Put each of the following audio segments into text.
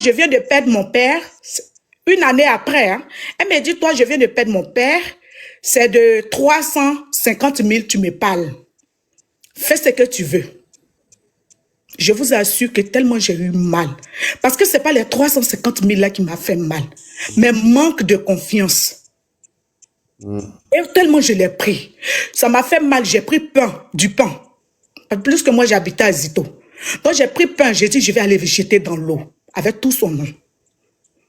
je viens de perdre mon père, une année après, hein, elle m'a dit, toi, je viens de perdre mon père, c'est de 350 000, tu me parles. Fais ce que tu veux. Je vous assure que tellement j'ai eu mal. Parce que ce n'est pas les 350 000 là qui m'a fait mal, mais manque de confiance. Et tellement je l'ai pris. Ça m'a fait mal, j'ai pris du pain. Plus que moi, j'habitais à Zito. Donc, j'ai pris pain, j'ai dit, je vais aller le jeter dans l'eau, avec tout son nom.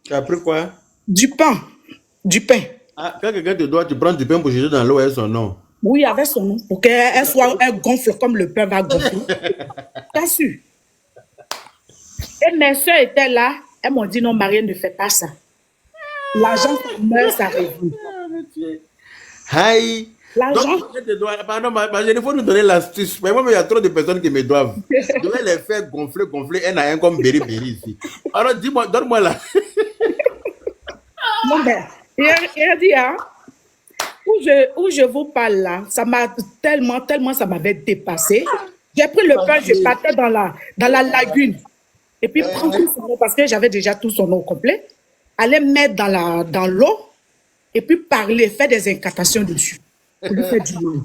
Tu as pris quoi? Du pain. Du pain. Ah, quand quelqu'un te doit, tu prends du pain pour jeter dans l'eau avec son nom. Oui, avec son nom, pour qu'elle gonfle comme le pain va gonfler. T'as su? Et mes soeurs étaient là, elles m'ont dit, non, Marie, ne fais pas ça. L'argent, ça meurt, ça revient. Aïe. L'argent. Pardon, il faut nous donner l'astuce. Mais moi, il y a trop de personnes qui me doivent. Je vais les faire gonfler un à un comme Berry ici. Alors, dis-moi, donne-moi là. Non, mais, il a dit, hein, où je vous parle là, ça m'a tellement, ça m'avait dépassé. J'ai pris le pain, je partais dans la lagune. Et puis, prendre tout son eau, parce que j'avais déjà tout son eau complet. Aller mettre dans l'eau, et puis parler, faire des incantations dessus. Pour lui faire du mal.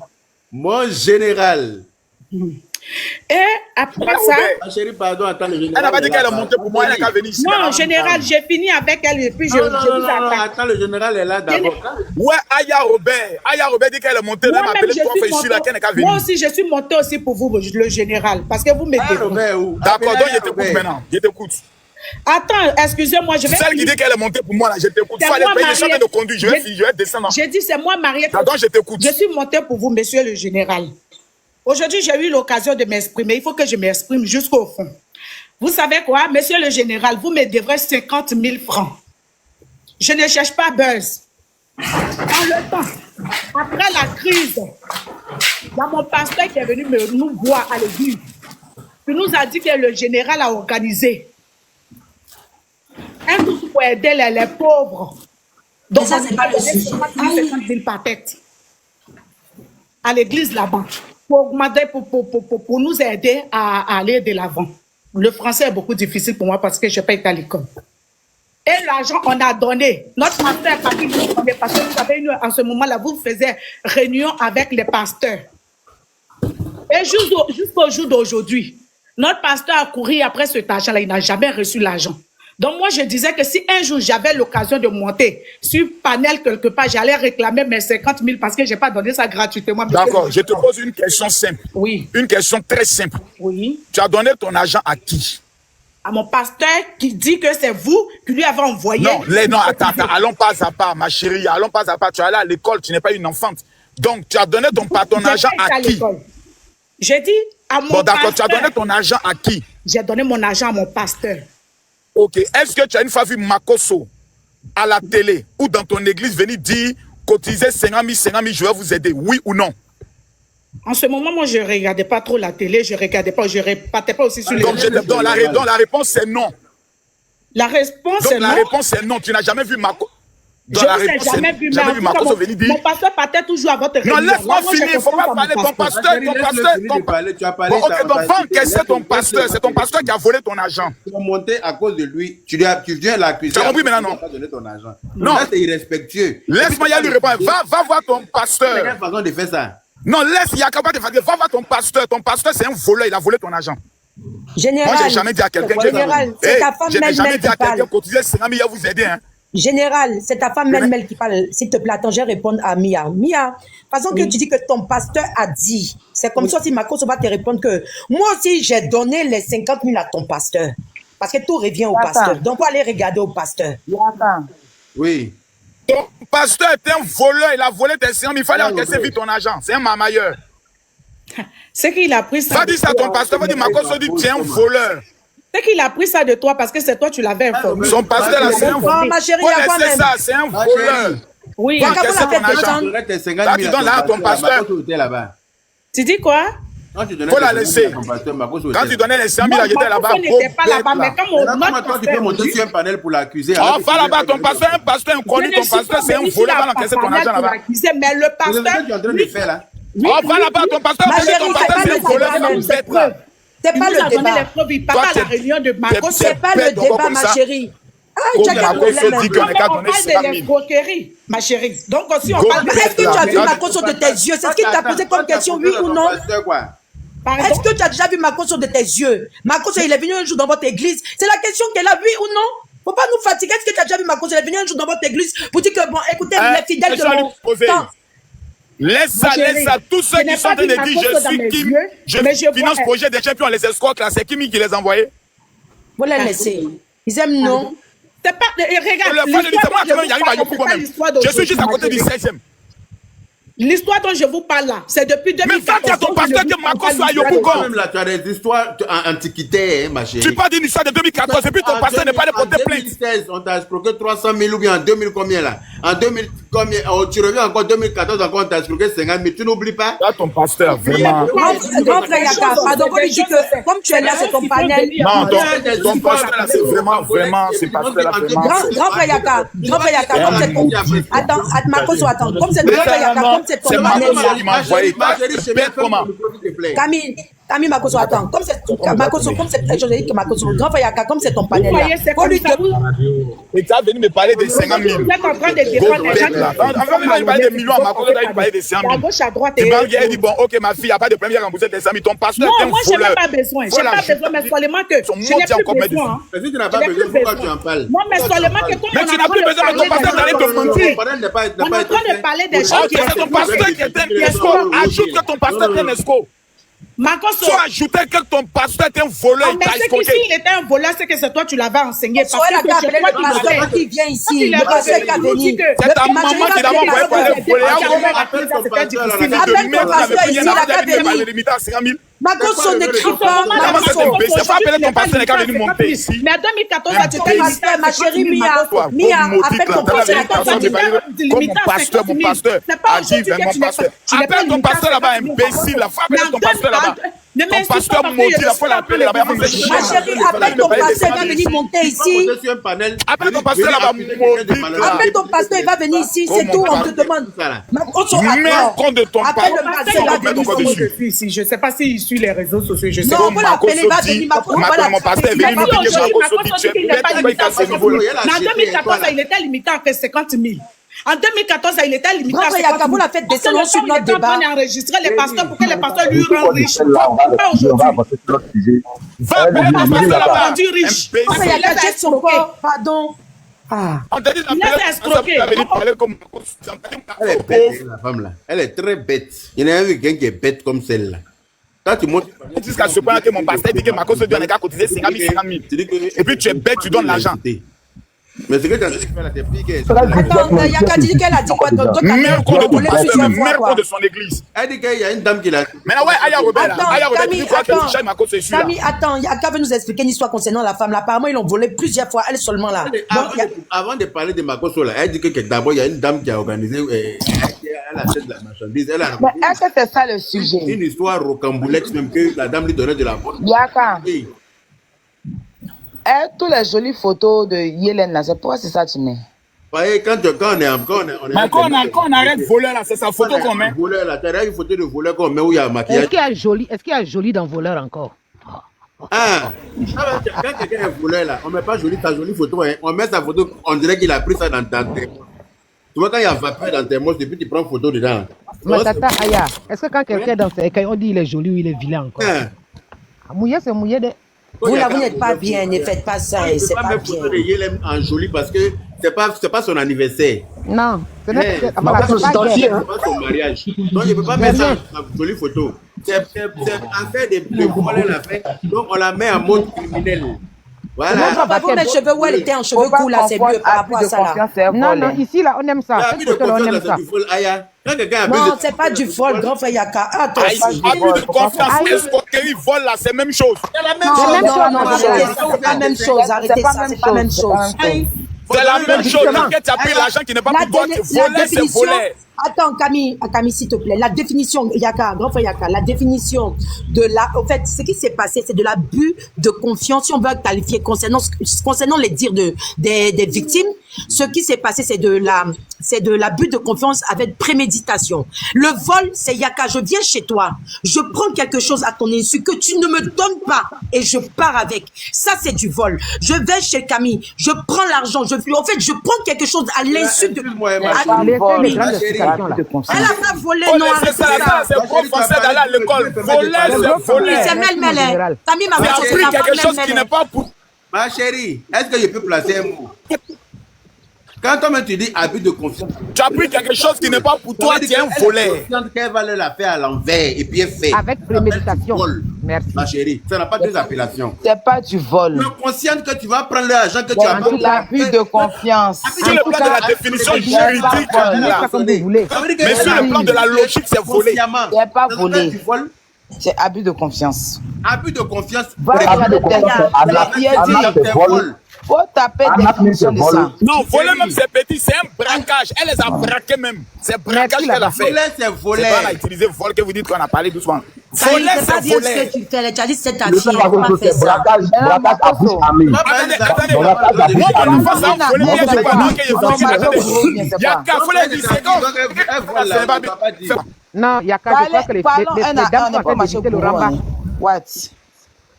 Mon général. Et après ça... Ma chérie, pardon, attends, le général. Elle n'a pas dit qu'elle est montée pour moi, elle n'a qu'à venir ici. Non, général, j'ai fini avec elle et puis je non, attends, le général est là d'abord. Ouais, Aya Robert dit qu'elle est montée, elle m'a appelé trois fois ici, là, qu'elle n'a qu'à venir. Moi aussi, je suis montée aussi pour vous, le général, parce que vous m'aidez. D'accord, donc je t'écoute maintenant, je t'écoute. Attends, excusez-moi, je vais... Celle qui dit qu'elle est montée pour moi, là, je t'écoute. Il fallait payer, je suis en train de conduire, je vais descendre. J'ai dit, c'est moi, Marie. D'accord, je t'écoute. Je suis montée pour vous, monsieur le général. Aujourd'hui, j'ai eu l'occasion de m'exprimer. Il faut que je m'exprime jusqu'au fond. Vous savez quoi, monsieur le général, vous me devrez 50 000 francs. Je ne cherche pas buzz. En le temps, après la crise, il y a mon pasteur qui est venu nous voir à l'église. Il nous a dit que le général a organisé un truc pour aider les pauvres. Donc, ça, c'est pas le sujet. 50 000 par tête. À l'église là-bas. Pour nous aider à aller de l'avant. Le français est beaucoup difficile pour moi parce que je n'ai pas été à l'école. Et l'argent, on a donné. Notre pasteur est parti nous donner parce que vous savez, en ce moment-là, vous faisiez réunion avec les pasteurs. Et jusqu'au jour d'aujourd'hui, notre pasteur a couru après cet argent-là. Il n'a jamais reçu l'argent. Donc, moi, je disais que si un jour j'avais l'occasion de monter sur panel quelque part, j'allais réclamer mes 50 000 parce que je n'ai pas donné ça gratuitement. D'accord, je te pose une question simple. Oui. Une question très simple. Oui. Tu as donné ton argent à qui? À mon pasteur qui dit que c'est vous qui lui avez envoyé. Non, attends, allons pas à part, ma chérie, allons pas à part. Tu es allée à l'école, tu n'es pas une enfante. Donc, tu as donné ton argent à qui? J'ai dit à mon pasteur. Bon, d'accord, tu as donné ton argent à qui? J'ai donné mon argent à mon pasteur. Ok, est-ce que tu as une fois vu Makosso à la télé ou dans ton église venir dire cotiser 50 000, je vais vous aider, oui ou non? En ce moment, moi, je ne regardais pas trop la télé, je ne repartais pas aussi sur les... Donc, la réponse c'est non. La réponse donc, est non. La réponse c'est non, tu n'as jamais vu Makosso. Je ne vous ai jamais vu venir dire. Mon pasteur partait toujours à votre réunion. Non, laisse-moi finir, il ne faut pas parler de ton pasteur. Tu as parlé. Ok, donc va encaisser ton pasteur. C'est ton pasteur qui a volé ton argent. Tu as monté à cause de lui. Tu viens l'accuser. Tu as compris maintenant, non? Tu n'as pas donné ton argent. Non. Ça, c'est irrespectueux. Laisse-moi y aller lui répondre. Va voir ton pasteur. C'est quelle façon de faire ça? Non, il y a capable de faire. Va voir ton pasteur. Ton pasteur, c'est un voleur. Il a volé ton argent. Général. Moi, je n'ai jamais dit à quelqu'un. Général, c'est ta femme je n'ai jamais dit à quelqu'un parle. cotiser 50 000 vous aider. Hein. Général, c'est ta femme Mel qui parle. S'il te plaît, attends, je vais répondre à Mia. Mia, façon que tu dis que ton pasteur a dit, c'est comme ça si Makosso va te répondre que moi aussi j'ai donné les 50 000 à ton pasteur. Parce que tout revient au pasteur. Donc, pour aller regarder au pasteur. Oui. Ton pasteur est un voleur. Il a volé tes 50 000. Il fallait encaisser vite ton argent. C'est un mamailleur. C'est qu'il a pris ça. Va dire ça à ton pasteur. Va dire Makosso dit tu es un voleur. C'est qu'il a pris ça de toi parce que c'est toi, tu l'avais informé. Son pasteur, là, c'est un voleur. Ma chérie, c'est ça, c'est un voleur. Oui. Va encaisser ton argent. Là, tu donnes là à ton pasteur. Tu dis quoi? Faut la laisser. Quand tu donnais les 100 000, j'étais là-bas. On n'était pas là-bas, mais Comment toi, tu peux monter sur un panel pour l'accuser? Oh, va là-bas, ton pasteur, un pasteur inconnu, ton pasteur, c'est un voleur, va encaisser ton argent là-bas. Mais le pasteur... Tu es en train de faire là? Oh, va là-bas, ton pasteur, c'est un voleur, va nous mettre là. C'est Il pas nous a le donné les débat. preuves. Il part Toi, à la t'es- réunion de Marcos. t'es- C'est pas le bête, on va débat, comme ma ça. chérie. Ah, Comme tu as quel Marcos problème dit maintenant? qu'on Non, est mais qu'à on donner parle 50 de 000. l'escroquerie, ma chérie. Donc aussi, on Go parle de back. Est-ce que tu as vu Attends, Makoso de tes yeux? C'est ce qu'il t'a posé comme question, oui ou non? Pardon? Est-ce que tu as déjà vu Makoso de tes yeux? Makoso, il est venu un jour dans votre église. C'est la question qu'elle a, oui ou non? Faut pas nous fatiguer. Est-ce que tu as déjà vu Makoso? Il est venu un jour dans votre église pour dire que, bon, écoutez, Hein? les fidèles de Laisse-moi mon lui poser. temps. Laisse ça, Ma chérie, laisse ça. Tous ceux je qui n'ai sont en pas train vu de dire Makoso je dans suis mes Kim, yeux, mais je finance vois- projet des champions, les escrocs là, c'est Kimi qui les a envoyés. Vous les laissez. Ils aiment non. C'est pas. Regarde, Le fan de l'histoire l'histoire, dont il arrive à je vous Yopougon parle, c'est pas même. l'histoire Je suis juste à d'aujourd'hui, côté du ma chérie. 16e. L'histoire dont je vous parle là, c'est depuis 2014. Mais quand il y a ton pasteur qui est Makoso à Yopougon. Même là, tu as des histoires antiquités, hein, ma chérie. Tu parles d'une histoire de 2014 et puis ton pasteur n'est pas de porter plainte. En 2016, on t'a escroqué 300 000 ou bien en 2000 combien là? En 2000 combien? Oh, tu reviens encore 2014 encore on t'a escroqué 50 000. Tu n'oublies pas? Là, ton pasteur, vraiment. Grand frère Yaka, pardon, comme il dit que, comme tu es là, c'est ton panel. Non, ton pasteur là, c'est vraiment, c'est pasteur là, vraiment. Grand frère Yaka, comme c'est ton. Attends, Makoso, attends. Comme c'est grand frère Yaka, comme c'est ton C'est panel. Makoso qui m'a envoyé. Bête comment? Camille Makoso, attends. Comme c'est Makoso, comme c'est je dis que Makoso, grand frère Yaka, comme c'est ton panel Vous là. voyez, c'est Faut comme lui ça. Et tu as venu me parler de 50 000. Vous êtes en train de Go défendre les bête là. gens. Avant même de parler de millions, Makoso doit parler de 100 À 000. gauche, à droite. Tu parles, il dit bon, ok, ma fille, il n'y a pas de problème, il y a remboursé des 100 000. Ton pasteur est Non, un moi, je n'ai voleur. pas besoin. Je n'ai Voilà, pas besoin, mais seulement que Son je monde n'ai dit encore plus mettre besoin. dessus. hein. Si tu n'as Je pas n'ai besoin, plus pourquoi tu besoin. en parles? Non, mais seulement que quand Mais on tu est n'as en plus train de besoin de ton parler pasteur d'aller te mentir. On est en train de parler des gens Ok, qui c'est ton pasteur qui est un escroc. Ajoute que ton pasteur est un escroc. Makoso. Soit ajouter que ton pasteur est un voleur, il Mais t'a c'est qu'ici, escroqué. il était un voleur, c'est que c'est toi, tu l'avais enseigné. Parce Soyez que la c'est appelé toi le qui l'avais pasteur enseigné. qui vient Quand ici. il est Le pasteur qui a venu, venu. C'est ta maman qui l'a envoyé pour aller voler. Appelle ton pasteur ici, il a qu'à venir. Makoso n'écrit pas, Makoso. C'est pas appeler ton pasteur, il a venu monter ici. Mais en 2014, ça Ton t'était pasteur, ma chérie Mia. Toi, Mia, maudite, appelle ton là, t'as pasteur. la personne qui va dire, comme mon pasteur, a dit vers mon pasteur. Appelle ton pasteur là-bas, imbécile, là, faut appeler ton pasteur là-bas. Ton pasteur maudit, là, faut l'appeler là-bas, il va faire Ma chérie, appelle ton pasteur, il va venir monter ici. Appelle ton pasteur là-bas, maudit, là. Appelle ton pasteur, il va venir ici, c'est tout, on te demande. Makoso, Mets attends. compte de ton Appelle le pasteur. pasteur, il va Mets ton venir corps ici. dessus. Je suis ici. Je ne sais pas s'il suit les réseaux sociaux. Je sais Non, pas. on va l'appeler, il va venir. Makoso, on va Mon pasteur est venu nous Mais dire si que aujourd'hui, Makoso dit tu es il n'est bête, pas pourquoi il limité à casse ce niveau-là. Mais en 2014, il était limité à 50 000. En 2014, il était limité à Grand frère 50 000. Yaka, vous la faites descendre sur notre Il était en train débat. d'enregistrer les pasteurs pour que les pasteurs lui rendent riches. Là, on va Pas aujourd'hui. avancer sur l'autre sujet. Va appeler ton pasteur Il a là-bas. rendu riche. Grand frère Imbécile. Yaka, jette son corps, pardon. Ah. On t'a dit Il a escroqué. parler comme Elle est bête, la femme là. Elle est très bête. Il y en a un quelqu'un qui est bête comme celle-là. Quand tu montes. jusqu'à ce point que mon pasteur dit que Makoso doit qu'à cotiser 50 000, 50 000. Et puis tu es bête, tu donnes l'argent. Mais ce que tu as dit, là, t'es piqué. Attends, Yaka dit qu'elle a dit quoi? Donc, Mère compte de ton voulé pasteur, plusieurs mais fois, mère quoi. compte de son église. Elle dit qu'il y a une dame qui l'a. Maintenant, ouais, Aya Robert, Attends, Aya Robert, tu Camille, dis quoi que attends. Michel Makoso est celui-là. Camille, attends, Yaka veut nous expliquer une histoire concernant la femme là. Apparemment, ils l'ont volée plusieurs fois, elle seulement là. Donc, Avant de parler de Makoso, là, elle dit que d'abord, il y a une dame qui a organisé. Elle a fait de la marchandise. Elle a Mais est-ce que c'est ça le sujet? une histoire rocambolesque, même que la dame lui donnait de la bonne. Yaka, Oui. tous les jolies photos de Yélène là, c'est pourquoi c'est ça que tu mets? Voyez, quand on est Mais quand on arrête voleur là, c'est sa photo qu'on met. voleur là, t'as une photo de voleur qu'on met où il y a un Est-ce maquillage. qu'il y a joli dans voleur encore? Ah, quand quelqu'un est voleur là, on met pas ta jolie photo, hein. On met sa photo, on dirait qu'il a pris ça dans ta tête. Tu vois, quand il y a vapeur dans tes moches, depuis tu prends photo dedans. Mais tata, Aya, est-ce que quand quelqu'un est dans ses écailles, on dit il est joli ou il est vilain encore? Hein. Mouillé, c'est mouillé de. vous là, vous n'êtes pas bien, ne faites pas ça, Tu ne c'est peux pas pas mettre photo de bien. Yélem en joli parce que c'est pas son anniversaire. Non, ce n'est Eh, pas. ma Voilà, personne, c'est pas c'est gay. entier, hein. C'est pas son mariage. Donc, il ne peut pas mettre ça en jolie photo. C'est affaire de voler l'affaire. Donc, on la met en mode criminel. Non, Voilà. papa, vous mes cheveux où elle était en cheveux courts là, c'est mieux par rapport à ça là. Non, non, ici là, on aime ça. Ah, Cette oui, de photo là, on confiance, aime c'est ça. du vol. Aya. Quand quelqu'un a Non, besoin de- c'est pas du vol, grand frère Yaka. Attends, Abus de confiance, escroquerie, vol là, c'est même chose. non, non, arrêtez ça, c'est pas la même chose, arrêtez ça, c'est pas la même chose. C'est la même chose. Quand tu as pris l'argent qui n'est pas La pour toi, dé- c'est la volé, c'est définition- volé. Attends, Camille, s'il te plaît. La définition, Yaka, grand frère Yaka, la définition de la. En fait, ce qui s'est passé, c'est de l'abus de confiance. Si on veut qualifier concernant les dires des victimes, ce qui s'est passé, c'est de l'abus de confiance avec préméditation. Le vol, c'est Yaka, je viens chez toi, je prends quelque chose à ton insu que tu ne me donnes pas et je pars avec. Ça, c'est du vol. Je vais chez Camille, je prends l'argent, en fait, je prends quelque chose à l'insu de. Elle a pas volé, non, c'est ça, c'est pour français d'aller à l'école. Voler, c'est voler. C'est Mel. Camille m'a appris quelque chose qui n'est pas pour... Ma chérie, est-ce que je peux placer un mot? Quand toi tu dis abus de confiance, tu as pris quelque chose qui n'est pas pour toi, tu es un voleur. Qu'elle va la faire à l'envers et puis elle fait. Avec préméditation. Merci. Ma chérie, ça n'a pas deux appellations. C'est pas du vol. Tu es consciente que tu vas prendre l'argent que tu as pas. L'abus de confiance. Sur le plan de la définition juridique, mais sur le plan de la logique, c'est volé. C'est pas volé. C'est abus de confiance. Abus de confiance. Faut taper des définitions de ça. Non, voler même c'est petit, c'est un braquage. Elle les a braqués même. C'est braquage qu'elle a fait. Voler, c'est voler. C'est pas à utiliser vol que vous dites qu'on a parlé doucement. Voler, c'est voler. Tu as dit c'est ta fille. C'est braquage à bouche amie. Attendez. Moi, mon enfant, ça a volé bien du pendant qu'il est Yaka, faut les dire, c'est quand. Non, Yaka, je crois que les dames sont en train d'éviter le rabat. What?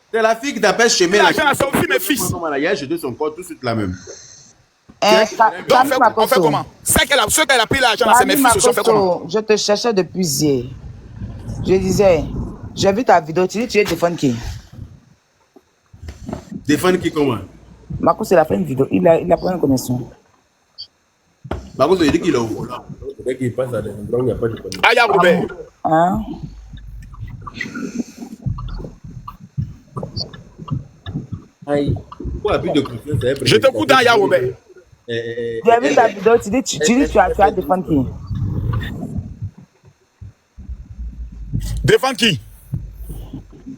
C'est la fille qui t'appelle Chemin. L'argent, c'est aussi mes fils. Il a jeté son corps tout de suite la même. Donc, on fait comment? Ceux qu'elle a pris l'argent, c'est mes fils. On fait comment? Je te cherchais depuis hier. Je disais, j'ai vu ta vidéo. Tu dis, tu es défendre qui? Défendre qui comment? Marco, il a fait une vidéo. Il a pris une connexion. Marco, il dit qu'il est au volant. C'est qu'il passe à des endroits où il n'y a pas de connexion. Aya Robert. Hein? Je t'écoute, Aya Robert. J'ai vu ta vidéo, tu dis tu as défendre qui? Défendre qui?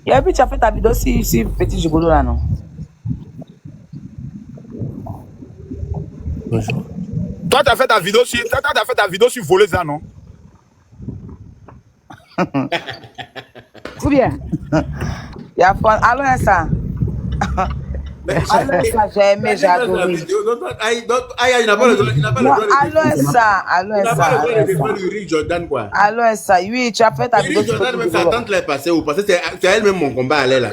J'ai vu tu as fait ta vidéo si petit gigolo là, non? Bonjour. Toi, tu as fait ta vidéo sur voleuse là, non? Ou bien? Allons ça. J'ai aimé, j'ai adoré. Allons ça. Oui, tu as fait ta vidéo. Jordan, même sa tante l'est passée ou parce que c'est elle-même mon combat allait là.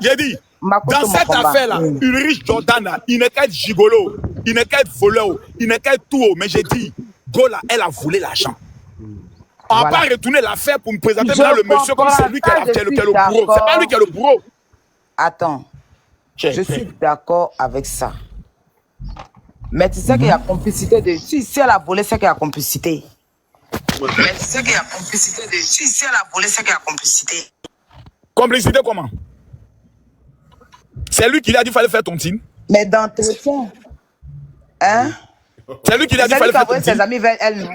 J'ai dit, dans cette affaire-là, Ulrich Jordan, il n'est qu'à être gigolo, il n'est qu'à être voleur, il n'est qu'à être tout haut. Mais j'ai dit, Gola, elle a volé l'argent. On va pas retourner l'affaire pour me présenter le monsieur comme c'est lui qui est le bourreau. C'est pas lui qui est le bourreau. Attends, je suis d'accord avec ça. Mais tu sais qu'il y a complicité de... Si elle a volé, c'est qu'il y a complicité. Mais tu sais qu'il y a complicité de... Si elle a volé, c'est qu'il y a complicité. Complicité comment? C'est lui qui lui a dit qu'il fallait faire tontine. Mais d'entretien. Hein? C'est lui qui lui a dit qu'il fallait faire tontine. Ses amis vers elle, non?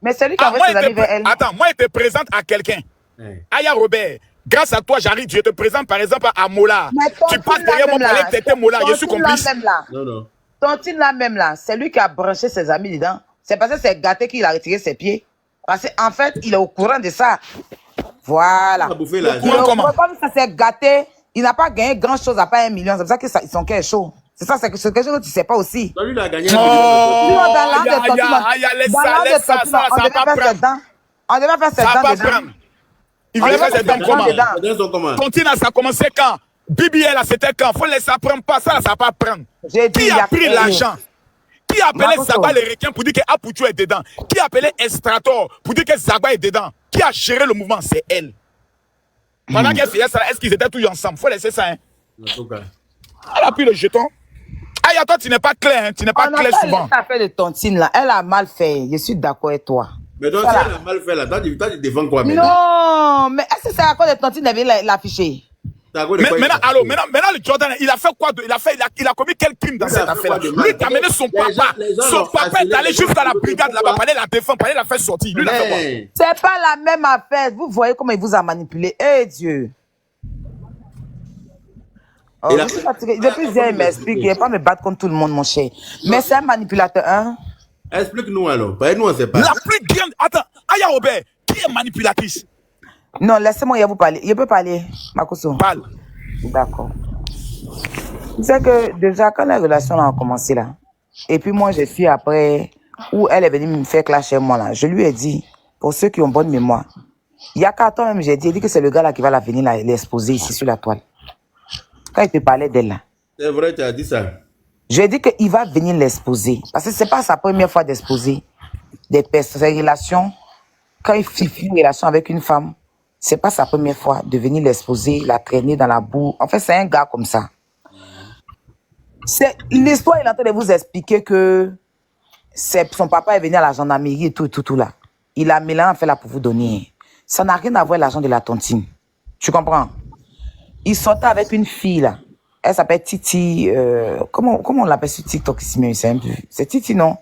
Mais c'est lui qui a envoyé ses amis vers elle. Attends, moi, je te présente à quelqu'un. Aya Robert, grâce à toi, j'arrive, je te présente par exemple à Mola. Tu passes derrière moi pour aller que tu étais Mola, je suis complice. Non. Tontine là même là, c'est lui qui a branché ses amis dedans. C'est parce que c'est gâté qu'il a retiré ses pieds. Parce qu'en fait, il est au courant de ça. Voilà. Comme ça s'est gâté, il n'a pas gagné grand chose à part 1 million. C'est pour ça que son cœur est chaud. C'est ça, c'est quelque chose que tu ne sais pas aussi. Lui, il a gagné 1 million. On devait faire ses dents dedans. Il voulait faire ses dents comment? Tontine, ça a commencé quand? BBL, c'était quand? Faut laisser apprendre pas ça, ça va pas prendre. Qui a pris l'argent? Qui a appelé Zagba le requin pour dire que Apoutou est dedans? Qui a appelé Estrator pour dire que Zagba est dedans? Qui a géré le mouvement? C'est elle. Pendant qu'elle faisait ça, est-ce qu'ils étaient tous ensemble? Faut laisser ça, hein? Elle a pris le jeton. Aya, toi, tu n'es pas clair, hein? Tu n'es pas clair souvent. Elle a fait de tontine là. Elle a mal fait. Je suis d'accord avec toi. Mais donc, si elle a mal fait là, toi, tu défends quoi maintenant? Non, mais est-ce que c'est à cause de tontine qu'elle avait l'affiché? Maintenant, le Jordan, il a fait quoi? Il a commis quel crime dans cette affaire? Lui, il a amené son papa. Son papa est allé jusqu'à la brigade là-bas, pour aller la défendre, pour aller la faire sortir. Lui, il a fait quoi? C'est pas la même affaire. Vous voyez comment il vous a manipulé. Eh Dieu. Depuis hier, il m'explique qu'il ne va pas me battre contre tout le monde, mon cher. Mais c'est un manipulateur, hein? Explique-nous alors. Nous, on sait pas. La plus grande... Attends, Aya Robert, qui est manipulatrice? Non, laissez-moi vous parler. Je peux parler, Makoso? Parle. D'accord. C'est que déjà, quand la relation a commencé là, et puis moi, je suis après, où elle est venue me faire clasher moi là, je lui ai dit, pour ceux qui ont bonne mémoire, il y a 4 ans même, j'ai dit que c'est le gars là qui va la venir l'exposer ici sur la toile. Quand il te parlait d'elle là. C'est vrai, tu as dit ça. Je dis qu'il va venir l'exposer. Parce que c'est pas sa première fois d'exposer ses relations. Quand il fait une relation avec une femme, c'est pas sa première fois de venir l'exposer, la traîner dans la boue. En fait, c'est un gars comme ça. L'histoire, il est en train de vous expliquer que son papa est venu à la gendarmerie et tout là. Il a mélangé en fait là pour vous donner. Ça n'a rien à voir avec l'argent de la tontine. Tu comprends? Il sortait avec une fille là. Elle s'appelle Titi. Comment on l'appelle sur TikTok ici même? C'est Titi, non?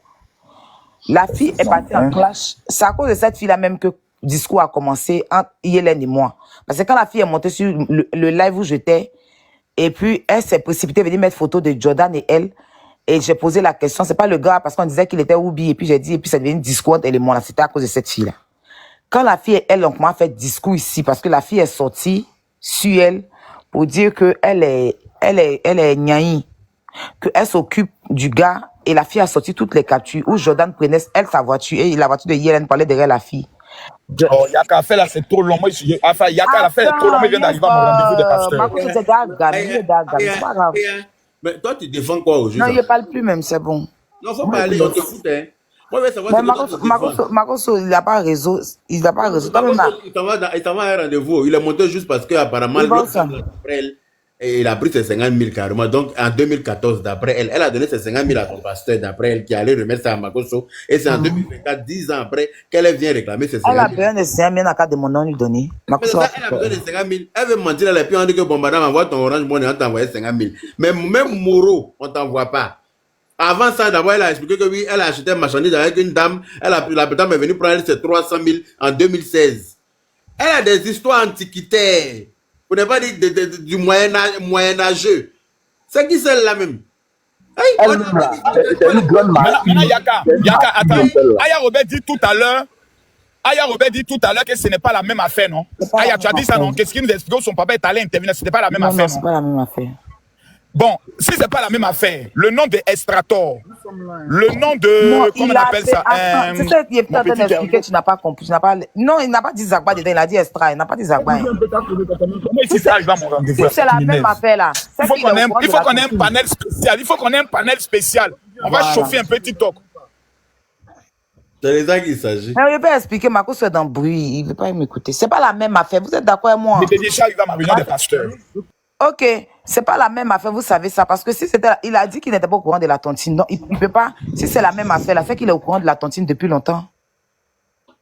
La fille est partie en clash. C'est à cause de cette fille là même que le discours a commencé entre Yélène et moi. Parce que quand la fille est montée sur le live où j'étais, et puis elle s'est précipitée venir mettre photo de Jordan et elle. Et j'ai posé la question, c'est pas le gars, parce qu'on disait qu'il était Oubi, et puis j'ai dit, et puis ça devient une discours entre elle et moi là. C'était à cause de cette fille là. Quand la fille et elle ont commencé à faire discours ici, parce que la fille est sortie sur elle pour dire que elle est nyaï, qu'elle s'occupe du gars, et la fille a sorti toutes les captures où Jordan prenait elle sa voiture et la voiture de Yélène parlait derrière la fille. Oh, Yaka a fait là, c'est trop long. Moi, enfin, Yaka a fait trop long, il vient d'arriver à mon rendez-vous des pasteurs. C'est pas grave. Mais toi, tu défends quoi aujourd'hui? Non, il ne parle plus même, c'est bon. Non, faut pas aller, on te fout, hein. Moi, je veux savoir Makoso, il n'a pas réseau. Il n'a pas réseau. Il t'envoie un rendez-vous. Il est monté juste parce qu'apparemment, il a pris ses 50 000 carrément. Donc, en 2014, d'après elle, elle a donné ses 50 000 à son pasteur, d'après elle, qui allait remettre ça à Makoso. Et c'est en 2024, 10 ans après, qu'elle vient réclamer ses 50 000. Elle a besoin de 50 000 à carte de mon nom lui donner. Elle a besoin de 50 000. Elle veut mentir, elle a pu en dire que bon, madame, envoie ton Orange Money, on t'a envoyé 50 000. Mais même Moreau, on t'envoie pas. Avant ça, d'abord, elle a expliqué que oui, elle a acheté un marchandise avec une dame. La dame est venue prendre ses 300 000 en 2016. Elle a des histoires antiquitaires. Vous n'avez pas dit du moyen-âgeux. C'est qui celle-là même? C'est une grande marque. Maintenant, Yaka, attends. Aya Robert dit tout à l'heure que ce n'est pas la même affaire, non? Aya, tu as dit ça, non? Qu'est-ce qu'il nous explique? Son papa est allé intervenir, ce n'est pas la même affaire. Non, c'est pas la même affaire. Bon, si c'est pas la même affaire, le nom de Estrator, le nom de... Comment on appelle ça? C'est ça qui est en train d'expliquer, tu n'as pas compris. Non, il n'a pas dit Zagba dedans, il a dit Estra, il n'a pas dit Zagba. Si c'est la même affaire là. Il faut qu'on ait un panel spécial. Il faut qu'on ait un panel spécial. On va chauffer un peu TikTok. C'est les ça qu'il s'agit. Mais je peux expliquer, Marco, c'est dans le bruit, il ne veut pas m'écouter. C'est pas la même affaire, vous êtes d'accord avec moi? J'étais déjà arrivé à ma réunion des pasteurs. Ok, c'est pas la même affaire, vous savez ça, parce que si c'était, il a dit qu'il n'était pas au courant de la tontine, donc il ne peut pas, si c'est la même affaire, là, c'est qu'il est au courant de la tontine depuis longtemps.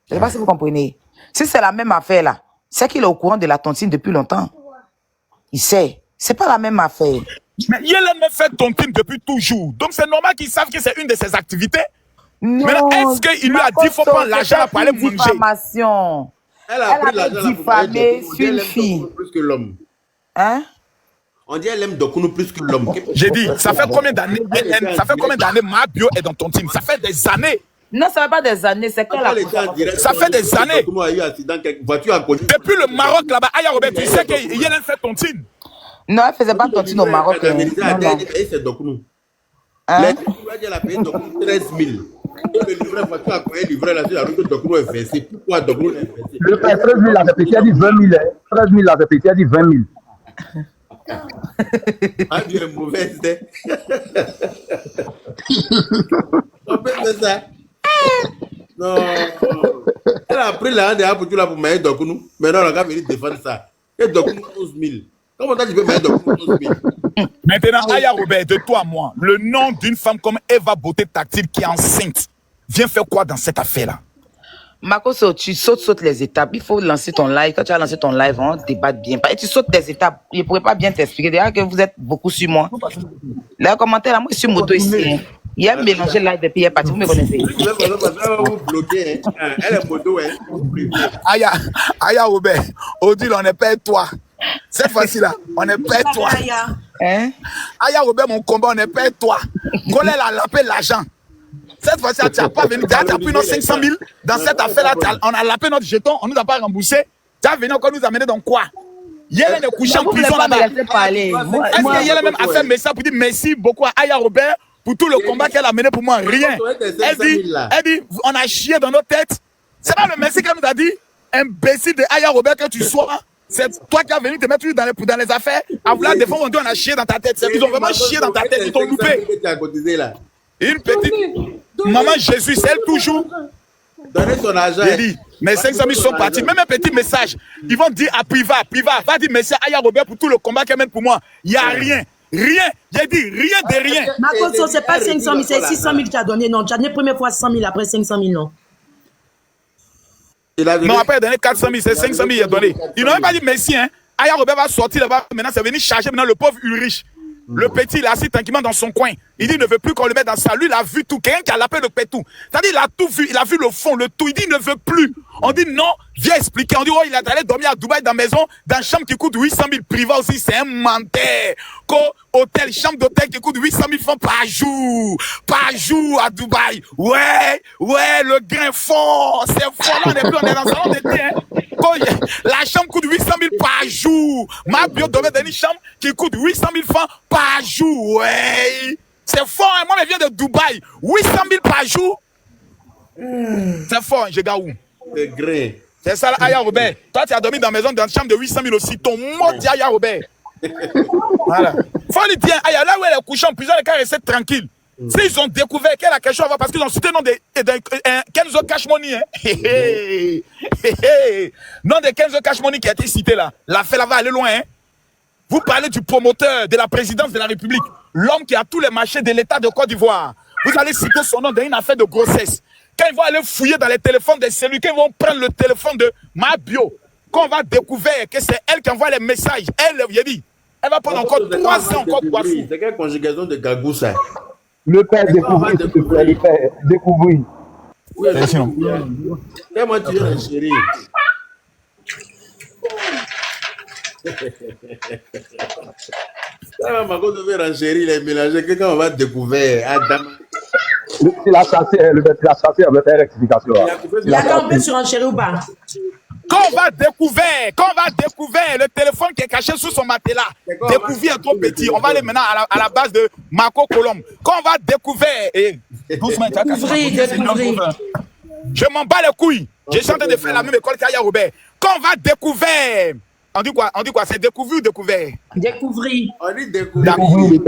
Je ne sais pas si vous comprenez. Si c'est la même affaire là, c'est qu'il est au courant de la tontine depuis longtemps. Il sait, c'est pas la même affaire. Mais Yélène me fait tontine depuis toujours, donc c'est normal qu'ils savent que c'est une de ses activités. Non, mais est-ce qu'il lui a dit qu'il faut prendre l'argent pour aller manger? Diffamation. Elle a pris l'argent diffamé sur une fille. Plus que l'homme. Hein? On dit elle aime Dokuno plus que l'homme. J'ai dit, ça fait combien d'années ma bio est dans ton team? Ça fait des années. Non, ça fait pas des années, c'est qu'elle a... Ça fait des années. Depuis le Maroc là-bas, Aya Robert, tu sais que Yélène fait tontine. Non, elle faisait pas tontine au Maroc. C'est Dokuno. Elle a payé Dokuno 13 000. Le livreur, voiture a payé le livreur là, la route de Dokuno est versé. Pourquoi Dokuno est versé? Le père 13 000 avait payé, a dit 20 000. 13 000 avait payé, a dit 20 000. Ah, Dieu est mauvais, c'est. On peut faire ça. Non. Elle a pris la hand pour tout là pour mettre Dokuno. Maintenant, on a venu défendre ça. Et Dokuno 11 000. Comment tu peux mettre Dokuno 11 000? Maintenant, Aya Robert, de toi à moi, le nom d'une femme comme Eva Beauté Tactile qui est enceinte, vient faire quoi dans cette affaire-là? Makoso, tu sautes les étapes. Il faut lancer ton live. Quand tu as lancé ton live, on débatte bien. Et tu sautes des étapes. Je ne pourrais pas bien t'expliquer. D'ailleurs, que vous êtes beaucoup sur moi. Les commentaires, là, moi, je suis moto ici. Hein. Il a mélangé live et puis il est parti. Vous me connaissez. Elle est moto, hein. Aya Robert, Odile, on n'est pas toi. Cette fois-ci-là, on n'est pas toi. Hein? Aya Robert, mon combat, on n'est pas toi. Qu'on a lapé l'argent. Cette fois-ci, tu n'as pas venu. Tu as pris nos 500 000 dans cette affaire-là. On a lapé notre jeton, on ne nous a pas remboursé. Tu as venu encore nous amener dans quoi? Yélen est couché en prison là-bas. Est-ce que Yélen même a fait un message pour dire merci beaucoup à Aya Robert pour tout le combat qu'elle a mené pour moi? Rien. Elle dit, on a chié dans nos têtes. C'est pas le merci qu'elle nous a dit. Imbécile de Aya Robert que tu sois. C'est toi qui as venu te mettre dans les affaires. À vouloir défendre, on dit on a chié dans ta tête. Ils ont vraiment chié dans ta tête. Ils t'ont loupé. Une petite. Maman Jésus, c'est elle toujours. Donnez son argent. Mes 500 000 sont partis. Même un petit message. Ils vont dire à Priva, va dire merci à Aya Robert pour tout le combat qu'elle mène pour moi. Il n'y a rien. Rien. J'ai dit rien de rien. Makoso, c'est pas 500 000, c'est 600 000 que tu as donné. Non, tu as donné première fois 100 000, après 500 000, non. Non, après, il a donné 400 000, c'est 500 000 il a donné. Ils n'ont même pas dit merci, hein. Aya Robert va sortir là-bas. Maintenant, c'est venu charger maintenant le pauvre Ulrich. Le petit, il est assis tranquillement dans son coin. Il dit, il ne veut plus qu'on le mette dans ça. Lui, il a vu tout. Quelqu'un qui a l'appel le pétou. C'est-à-dire, il a tout vu. Il a vu le fond, le tout. Il dit, il ne veut plus. On dit, non, viens expliquer. On dit, oh, il est allé dormir à Dubaï dans la maison, dans une chambre qui coûte 800 000 privé aussi. C'est un menteur. Hôtel, chambre d'hôtel qui coûte 800 000 francs par jour. Par jour à Dubaï. Ouais, le grain fort. C'est fort. Là, on est dans un salon d'été, hein. La chambre coûte 800 000 par jour. Ma bio dormait dans une chambre qui coûte 800 000 francs par jour. Ouais. C'est fort, hein? Moi, je viens de Dubaï. 800 000 par jour. C'est fort, je gars où? C'est gré. C'est ça, là, Aya Robert. Toi, tu as dormi dans la maison, dans une chambre de 800 000 aussi. Ton mot dit Aya Robert. Voilà. Faut lui dire, Aya, là où elle est couchée en prison, elle est restée tranquille. S'ils ont découvert qu'elle a quelque chose à voir, parce qu'ils ont cité le nom de Kenzo Cash Money. Hein? Nom de Kenzo Cash Money qui a été cité là. L'affaire là va aller loin. Hein? Vous parlez du promoteur de la présidence de la République, l'homme qui a tous les marchés de l'État de Côte d'Ivoire. Vous allez citer son nom dans une affaire de grossesse. Quand ils vont aller fouiller dans les téléphones de celui, quand ils vont prendre le téléphone de ma bio, quand on va découvrir que c'est elle qui envoie les messages, elle va prendre encore 3 ans, encore 3 jours. C'est quelle conjugaison de gagou ça? Le père découvrir, s'il te plaît, le père découvrir. Oui, moi tu es chérie. Ça va devait renchérir les mélanger. Quand on va découvrir Adam. Il a chassé, on va faire explication. Il a campé sur un chéri ou pas? Quand on va découvrir le téléphone qui est caché sous son matelas, découvrir trop petit, on va aller maintenant à la base de Marco Colombe. Quand on va découvrir, doucement, je m'en bats les couilles. Je suis en train de faire la même école qu'Aya Robert. Quand on va découvrir, on dit quoi? C'est découvrir ou découvert? Découvrir. On dit découvrir.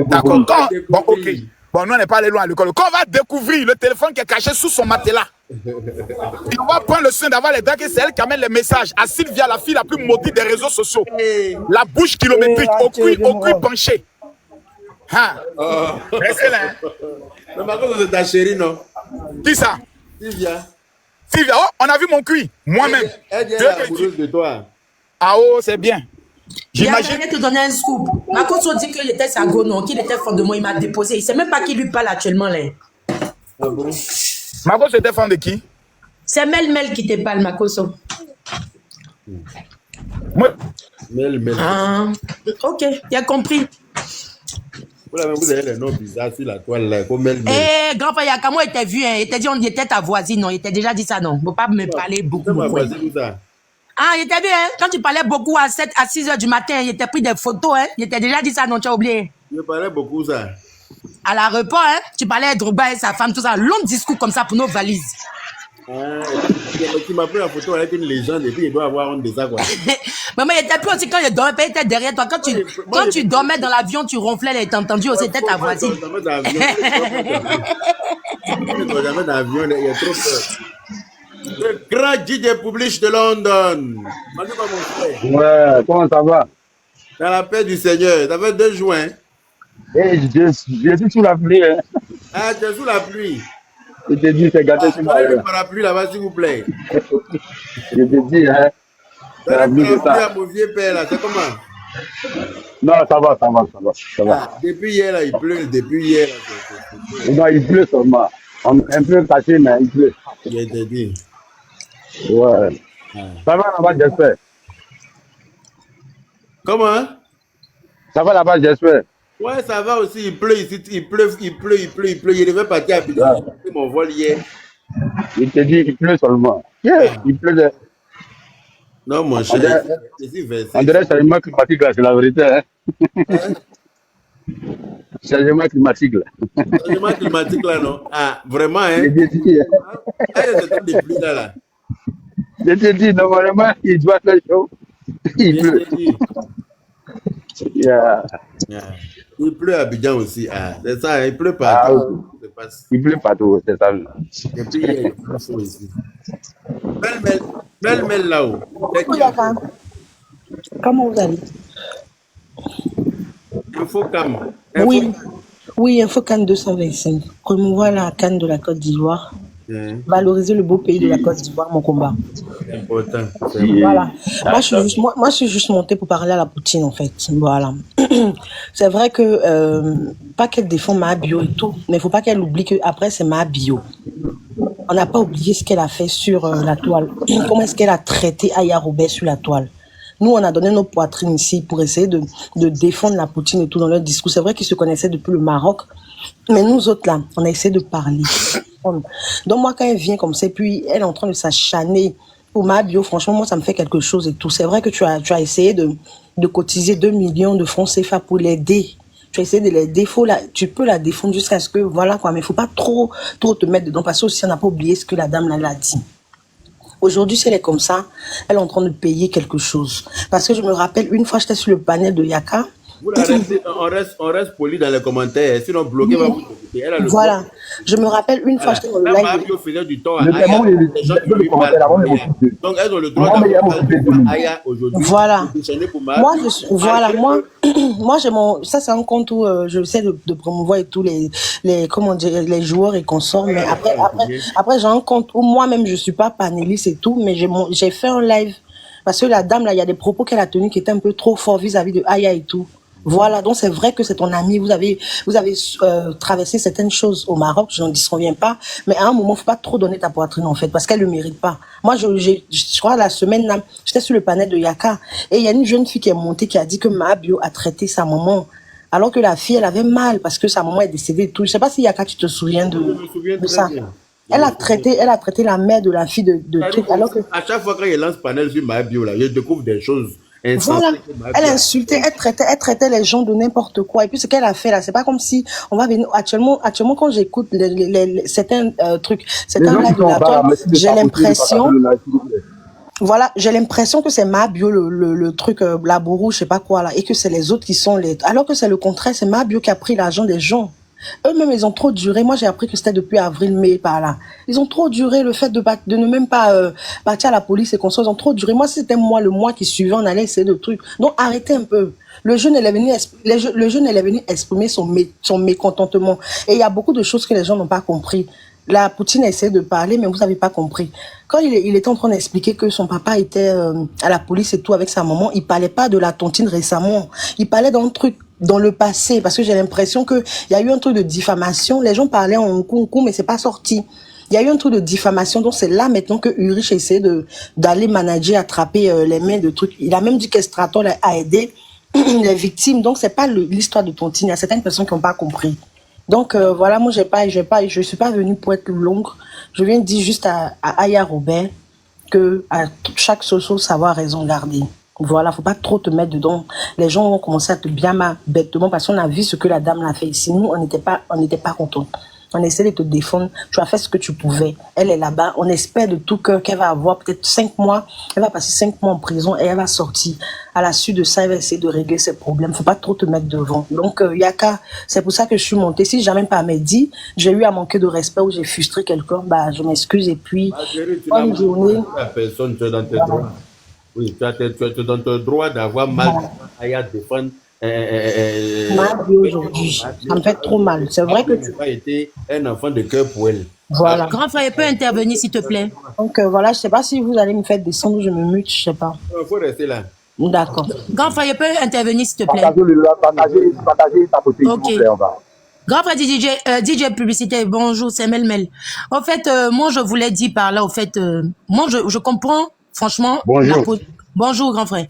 D'accord. Bon, ok. Bon, nous, on n'est pas allé loin à l'école. Quand on va découvrir le téléphone qui est caché sous son matelas, et on va prendre le soin d'avoir les dagues, c'est elle qui amène les messages à Sylvia, la fille la plus maudite des réseaux sociaux. La bouche kilométrique, au cul penché. Hein? Restez là. Mais par contre, c'est ta chérie, non? Qui ça? Sylvia. Sylvia, oh, on a vu mon cuit. Moi-même. Elle est amoureuse de toi. Ah oh, c'est bien. J'imagine. Il te donner un scoop. Makoso dit qu'il était sa gonon, qu'il était fond de moi, il m'a déposé. Il ne sait même pas qui lui parle actuellement là. Ah bon? Makoso était fan de qui? C'est Mel qui te parle, Makoso. Mel. Ah, ok, il a compris. Vous avez les noms bizarres sur la toile là. Eh, grand-père Yakamo était vu, hein. Il était dit on était ta voisine, non? Il était déjà dit ça, non? Il ne faut pas me parler beaucoup. C'est ma voisine ou ça? Ah, il était bien, hein? Quand tu parlais beaucoup à 7 à 6 heures du matin, il était pris des photos, hein? Il était déjà dit ça, non? Tu as oublié? Je parlais beaucoup ça. À l'aéroport, hein? Tu parlais de Drogba et sa femme, tout ça. Long discours comme ça pour nos valises. Ah, tu m'as pris la photo avec une légende et puis il doit avoir honte de ça, quoi. Maman, il était plus aussi quand il dormait, il était derrière toi. Quand tu dormais dans l'avion, tu ronflais, t'as entendu aussi, c'était ta voisine. Jamais d'avion, il y a trop peur. Le grand DJ Publish de London. Ouais, comment ça va? Dans la paix du Seigneur. Ça fait 2 jours, hein? Eh, je suis sous la pluie, hein? Ah, tu es sous la pluie. Je te dis, c'est gâté sur ma le parapluie là-bas, s'il vous plaît. Je te dis, hein? C'est la pluie de ça. Mon vieux père, là, c'est comment? Non, ça va. Ah, depuis hier, là, il pleut. Depuis hier, là, non, il pleut seulement. On est un peu caché, mais il pleut. Je te dis. Ouais. Ça va là-bas, j'espère. Comment? Ça va là-bas, j'espère. Ouais, ça va aussi. Il pleut ici. Il pleut. Je devais partir à Bidon. J'ai mon vol hier. Il te dit, il pleut seulement. Il pleut. Non, mon cher. On dirait changement climatique, là, c'est la vérité. Hein? Changement climatique, là. Changement climatique, là, non? Ah, vraiment, hein? C'est des pluies, là. Je te dis, normalement, il doit faire chaud. Il pleut. Il pleut à Abidjan aussi. Ah, c'est ça, il pleut partout. Il pleut partout, c'est ça. Et puis, il y a une chose ici. Belle là-haut. Comment vous allez? Infocam. Oui, Infocam 225. Promouvoir la canne de la Côte d'Ivoire. Valoriser le beau pays de la Côte d'Ivoire, mon combat. C'est important. Voilà. Moi, je suis juste montée pour parler à la Poutine, en fait. Voilà. C'est vrai que, pas qu'elle défend ma bio et tout, mais il faut pas qu'elle oublie qu'après, c'est ma bio. On n'a pas oublié ce qu'elle a fait sur la toile. Comment est-ce qu'elle a traité Aya Robert sur la toile. Nous, on a donné nos poitrines ici pour essayer de défendre la Poutine et tout dans leur discours. C'est vrai qu'ils se connaissaient depuis le Maroc, mais nous autres, là, on a essayé de parler. Donc moi, quand elle vient comme ça, puis elle est en train de s'acharner pour ma bio, franchement, moi, ça me fait quelque chose et tout. C'est vrai que tu as essayé de cotiser 2 millions de francs CFA pour l'aider. Tu as essayé de l'aider, tu peux la défendre jusqu'à ce que, voilà quoi, mais il faut pas trop te mettre dedans, parce que aussi, on n'a pas oublié ce que la dame là l'a dit. Aujourd'hui, si elle est comme ça, elle est en train de payer quelque chose. Parce que je me rappelle, une fois, j'étais sur le panel de Yaka. On reste poli dans les commentaires, sinon bloqué va vous occuper. Voilà. Je me rappelle une fois, j'étais dans le live. Mario faisait du tort à Aya. Donc, elles ont le droit d'avoir Aya aujourd'hui. Voilà. Moi, j'ai ça c'est un compte où je sais de promouvoir et tous les joueurs et consorts. Mais après j'ai un compte où moi-même je suis pas panéliste et tout, mais j'ai fait un live parce que la dame là, il y a des propos qu'elle a tenus qui étaient un peu trop forts vis-à-vis de Aya et tout. Voilà, donc c'est vrai que c'est ton ami, vous avez traversé certaines choses au Maroc, je n'en disconviens pas, mais à un moment, faut pas trop donner ta poitrine en fait, parce qu'elle le mérite pas. Moi, je crois la semaine là, j'étais sur le panel de Yaka, et il y a une jeune fille qui est montée qui a dit que ma bio a traité sa maman, alors que la fille, elle avait mal, parce que sa maman est décédée et tout. Je sais pas si Yaka, tu te souviens de ça. Elle a traité la mère de la fille de trucs, alors que... À chaque fois que je lance panel sur ma bio là, je découvre des choses. Voilà, elle insultait, elle traitait les gens de n'importe quoi. Et puis ce qu'elle a fait là, c'est pas comme si on va venir. Actuellement quand j'écoute certains trucs, certains lives de la toile, j'ai l'impression. Voilà, j'ai l'impression que c'est ma bio le truc Labourou, je sais pas quoi là, et que c'est les autres qui sont les. Alors que c'est le contraire, c'est ma bio qui a pris l'argent des gens. Eux-mêmes, ils ont trop duré. Moi, j'ai appris que c'était depuis avril-mai par là. Ils ont trop duré, le fait de ne même pas partir à la police et qu'on soit, ils ont trop duré. Moi, si c'était moi, le mois qui suivait, on allait essayer de trucs. Donc, arrêtez un peu. Le jeune, elle est venu exprimer son mécontentement. Et il y a beaucoup de choses que les gens n'ont pas compris. La Poutine a essayé de parler, mais vous n'avez pas compris. Quand il était en train d'expliquer que son papa était à la police et tout avec sa maman, il parlait pas de la tontine récemment. Il parlait d'un truc dans le passé, parce que j'ai l'impression que il y a eu un truc de diffamation. Les gens parlaient en concours, mais c'est pas sorti. Il y a eu un truc de diffamation, donc c'est là maintenant que Ulrich essaie d'aller manager, attraper les mains de trucs. Il a même dit qu'Estraton a aidé les victimes, donc c'est pas l'histoire de tontine. Il y a certaines personnes qui n'ont pas compris. Donc voilà, moi je suis pas venue pour être longue. Je viens dire juste à Aya Robert que à chaque soso savoir raison garder. Voilà, faut pas trop te mettre dedans. Les gens vont commencer à te bien bêtement parce qu'on a vu ce que la dame l'a fait ici. Nous, on n'était pas contents. On essaie de te défendre. Tu as fait ce que tu pouvais. Elle est là-bas. On espère de tout cœur qu'elle va avoir peut-être 5 mois. Elle va passer 5 mois en prison et elle va sortir. À la suite de ça, elle va essayer de régler ses problèmes. Faut pas trop te mettre devant. Donc, Yaka, c'est pour ça que je suis montée. Si jamais pas m'dit, j'ai eu à manquer de respect ou j'ai frustré quelqu'un, bah, je m'excuse et puis, bonne journée. Personne, tu es dans tes droits. Oui, tu es dans ton droit d'avoir mal à défendre. Mal aujourd'hui, ça me fait trop mal. C'est vrai que tu as été un enfant de cœur pour elle. Voilà. Grand frère, peut intervenir s'il te plaît. Donc voilà, je sais pas si vous allez me faire descendre ou je me mute, je sais pas. Il faut rester là. D'accord. Grand frère, peut intervenir s'il te plaît. Partagez ta beauté. Ok. Grand frère DJ Publicité, bonjour, c'est Melmel. En fait, moi je voulais dire par là, au fait, moi je comprends franchement. Bonjour. Bonjour grand frère.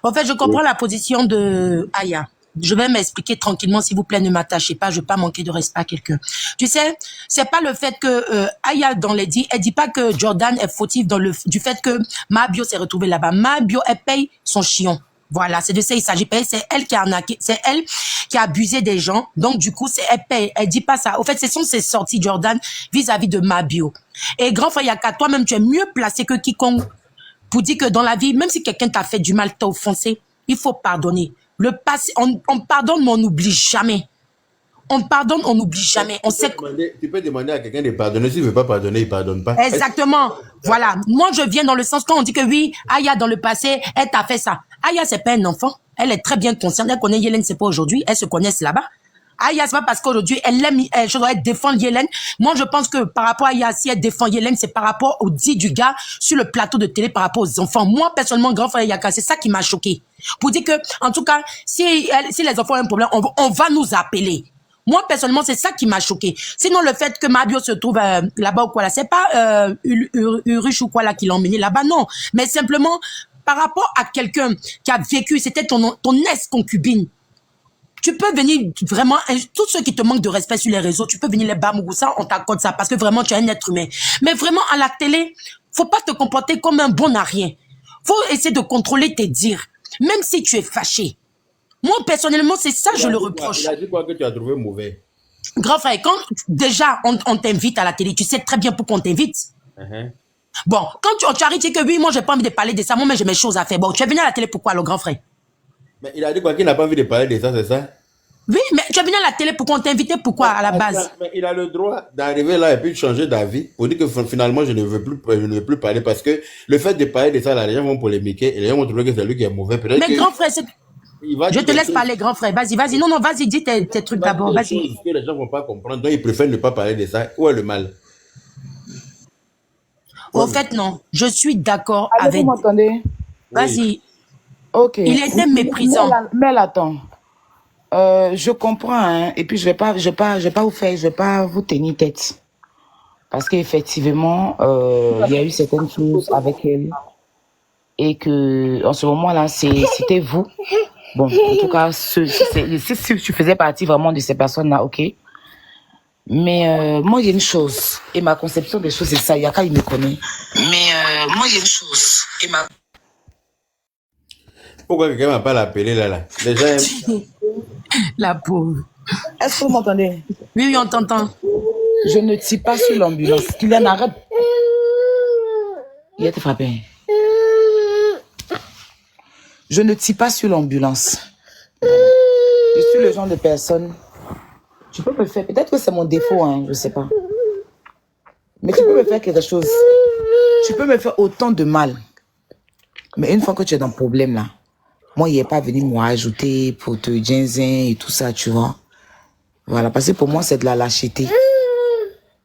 En fait, je comprends la position de Aya. je vais m'expliquer tranquillement, s'il vous plaît, ne m'attachez pas, je ne veux pas manquer de respect à quelqu'un. Tu sais, c'est pas le fait que Aya dans les dit, elle dit pas que Jordan est fautif du fait que Mabio s'est retrouvée là-bas. Mabio, elle paye son chion. Voilà, c'est de ça il s'agit. C'est elle qui a arnaqué, c'est elle qui a abusé des gens. Donc du coup, c'est elle paye. Elle dit pas ça. Au fait, ce sont ses sorties Jordan vis-à-vis de Mabio. Et grand frère Yaka, toi-même, tu es mieux placé que quiconque pour dire que dans la vie, même si quelqu'un t'a fait du mal, t'a offensé, il faut pardonner. Le passé, on pardonne, mais on n'oublie jamais. On pardonne, on n'oublie jamais. Tu peux demander à quelqu'un de pardonner. S'il ne veut pas pardonner, il ne pardonne pas. Exactement. Voilà. Moi, je viens dans le sens quand on dit que oui, Aya, dans le passé, elle t'a fait ça. Aya, c'est pas un enfant. Elle est très bien consciente. Elle connaît Yélène, c'est pas aujourd'hui. Elles se connaissent là-bas. Aya, c'est pas parce qu'aujourd'hui, elle aime, elle défend Yélène. Moi, je pense que par rapport à Aya, si elle défend Yélène, c'est par rapport au dit du gars sur le plateau de télé par rapport aux enfants. Moi, personnellement, grand frère Yaka, c'est ça qui m'a choqué. Pour dire que, en tout cas, si les enfants ont un problème, on va nous appeler. Moi, personnellement, c'est ça qui m'a choqué. Sinon, le fait que Mabio se trouve là-bas ou quoi là, c'est pas Urush ou quoi là qui l'a emmené là-bas, non. Mais simplement, par rapport à quelqu'un qui a vécu, c'était ton ex-concubine. Tu peux venir vraiment, tous ceux qui te manquent de respect sur les réseaux, tu peux venir les bamou, ça, on t'accorde ça, parce que vraiment, tu es un être humain. Mais vraiment, à la télé, faut pas te comporter comme un bon à rien. Faut essayer de contrôler tes dires, même si tu es fâché. Moi, personnellement, c'est ça, je le reproche. Il a dit quoi que tu as trouvé mauvais? Grand frère, quand déjà, on t'invite à la télé, tu sais très bien pourquoi on t'invite. Bon, quand tu arrives, tu dis que oui, moi, j'ai pas envie de parler de ça, moi, mais j'ai mes choses à faire. Bon, tu es venu à la télé, pourquoi, le grand frère? Mais il a dit quoi qu'il n'a pas envie de parler de ça, c'est ça? Oui, mais tu es venu à la télé, pourquoi on t'a invité, pourquoi, à la base? Mais il a le droit d'arriver là et puis de changer d'avis pour dire que finalement, je ne veux plus parler parce que le fait de parler de ça, là, les gens vont polémiquer et les gens vont trouver que c'est lui qui est mauvais. Mais grand frère, c'est... Je te laisse parler, grand frère. Vas-y. Non, vas-y, dis tes trucs d'abord. Vas-y. Que les gens ne vont pas comprendre, donc ils préfèrent ne pas parler de ça. Où est le mal? Au fait, non. Je suis d'accord avec... Vous m'entendez? Vas-y. Ok. Il était méprisant. Mais attends. Je comprends, hein, et puis je vais pas vous tenir tête. Parce qu'effectivement, il y a eu certaines choses avec elle. Et que, en ce moment-là, c'était vous. Bon, en tout cas, si tu faisais partie vraiment de ces personnes-là, ok. Mais moi, il y a une chose, et ma conception des choses, c'est ça. Yaka, il me connaît. Mais moi, il y a une chose, et ma... Pourquoi quelqu'un m'a pas l'appelé là? Déjà, la pauvre. Est-ce que vous m'entendez? Oui, on t'entend. Je ne tire pas sur l'ambulance. Kylian, arrête. Il a été frappé. Je ne tire pas sur l'ambulance. Je suis le genre de personne. Tu peux me faire... Peut-être que c'est mon défaut, hein, je ne sais pas. Mais tu peux me faire quelque chose. Tu peux me faire autant de mal. Mais une fois que tu es dans le problème, là, moi, il n'est pas venu me rajouter pour te ginzin et tout ça, tu vois. Voilà, parce que pour moi, c'est de la lâcheté.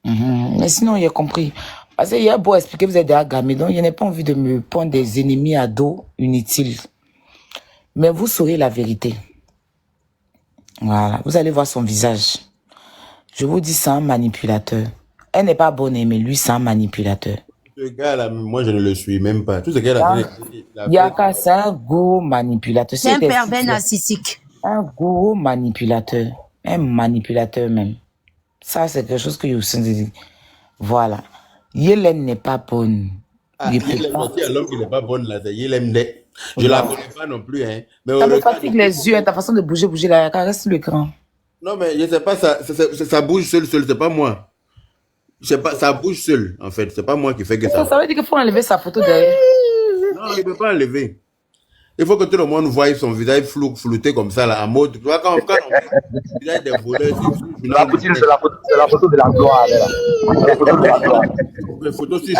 Mais sinon, il a compris. Parce qu'il y a beau expliquer, vous êtes déjà gamé, donc il n'a pas envie de me prendre des ennemis à dos inutiles. Mais vous saurez la vérité. Voilà, vous allez voir son visage. Je vous dis, c'est un manipulateur. Elle n'est pas bonne, mais lui, c'est un manipulateur. Ce gars-là, moi, je ne le suis même pas. Tout ce qu'elle a dit. Yaka, c'est un gros manipulateur. C'est un pervers narcissique. Un gros manipulateur. Un manipulateur même. Ça, c'est quelque chose que je vous dis. Voilà. Yélène n'est pas bonne. Yélène aussi, l'homme qui n'est pas bonne, là, c'est Yélène. Je ne la connais pas non plus. Hein. Mais ça me fatigue les yeux, hein, ta façon de bouger là. Yaka, reste sur l'écran. Non, mais je ne sais pas, ça bouge seul, c'est pas moi. Je sais pas, ça bouge seul, en fait. C'est pas moi qui fais que ça. Ça veut dire qu'il faut enlever sa photo derrière. Non, il ne peut pas enlever. Il faut que tout le monde voie son visage flouté comme ça, là, en mode. Tu vois, quand il y a des voleurs, c'est la photo de la gloire, là. La photo de la gloire. Les photos sur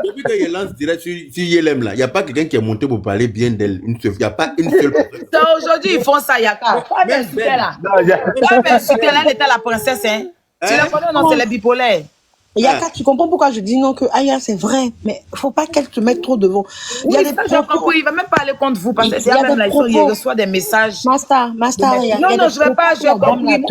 depuis qu'il lance direct sur Yélem, là, il n'y a pas quelqu'un qui est monté pour parler bien d'elle. Il n'y a pas une seule personne. Aujourd'hui, ils font ça, Yaka. Pas d'insulter là. Pas d'insulter là, elle était la princesse, hein. Tu la connais, non, c'est les bipolaires. Yaka, tu comprends pourquoi je dis non que Aya, c'est vrai, mais faut pas qu'elle te mette trop devant. Il y a des propos, il va même pas aller contre vous, parce que c'est même là, il reçoit des messages. Master, non, je vais pas, j'ai compris,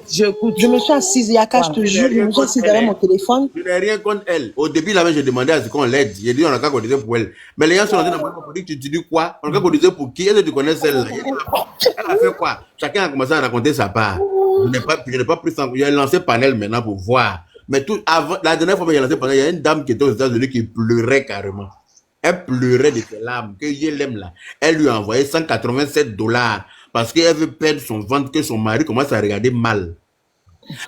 j'écoute. Je me suis assise, Yaka, je te jure, je me suis assise derrière mon téléphone. Je n'ai rien contre elle. Au début, là, j'ai demandé à ce qu'on l'aide. J'ai dit, on a qu'à cotiser pour elle. Mais les gens sont dans le dit, tu dis quoi? On a qu'à cotiser pour qui? Est-ce que tu connais celle-là? Elle a fait quoi? Chacun a commencé à raconter sa part. Je n'ai pas pris ça. Il a lancé panel maintenant pour voir. Mais tout avant, la dernière fois que j'ai lancé panel, il y a une dame qui était aux États-Unis qui pleurait carrément. Elle pleurait de ses larmes, que Yelem là. Elle lui a envoyé $187 parce qu'elle veut perdre son ventre, que son mari commence à regarder mal.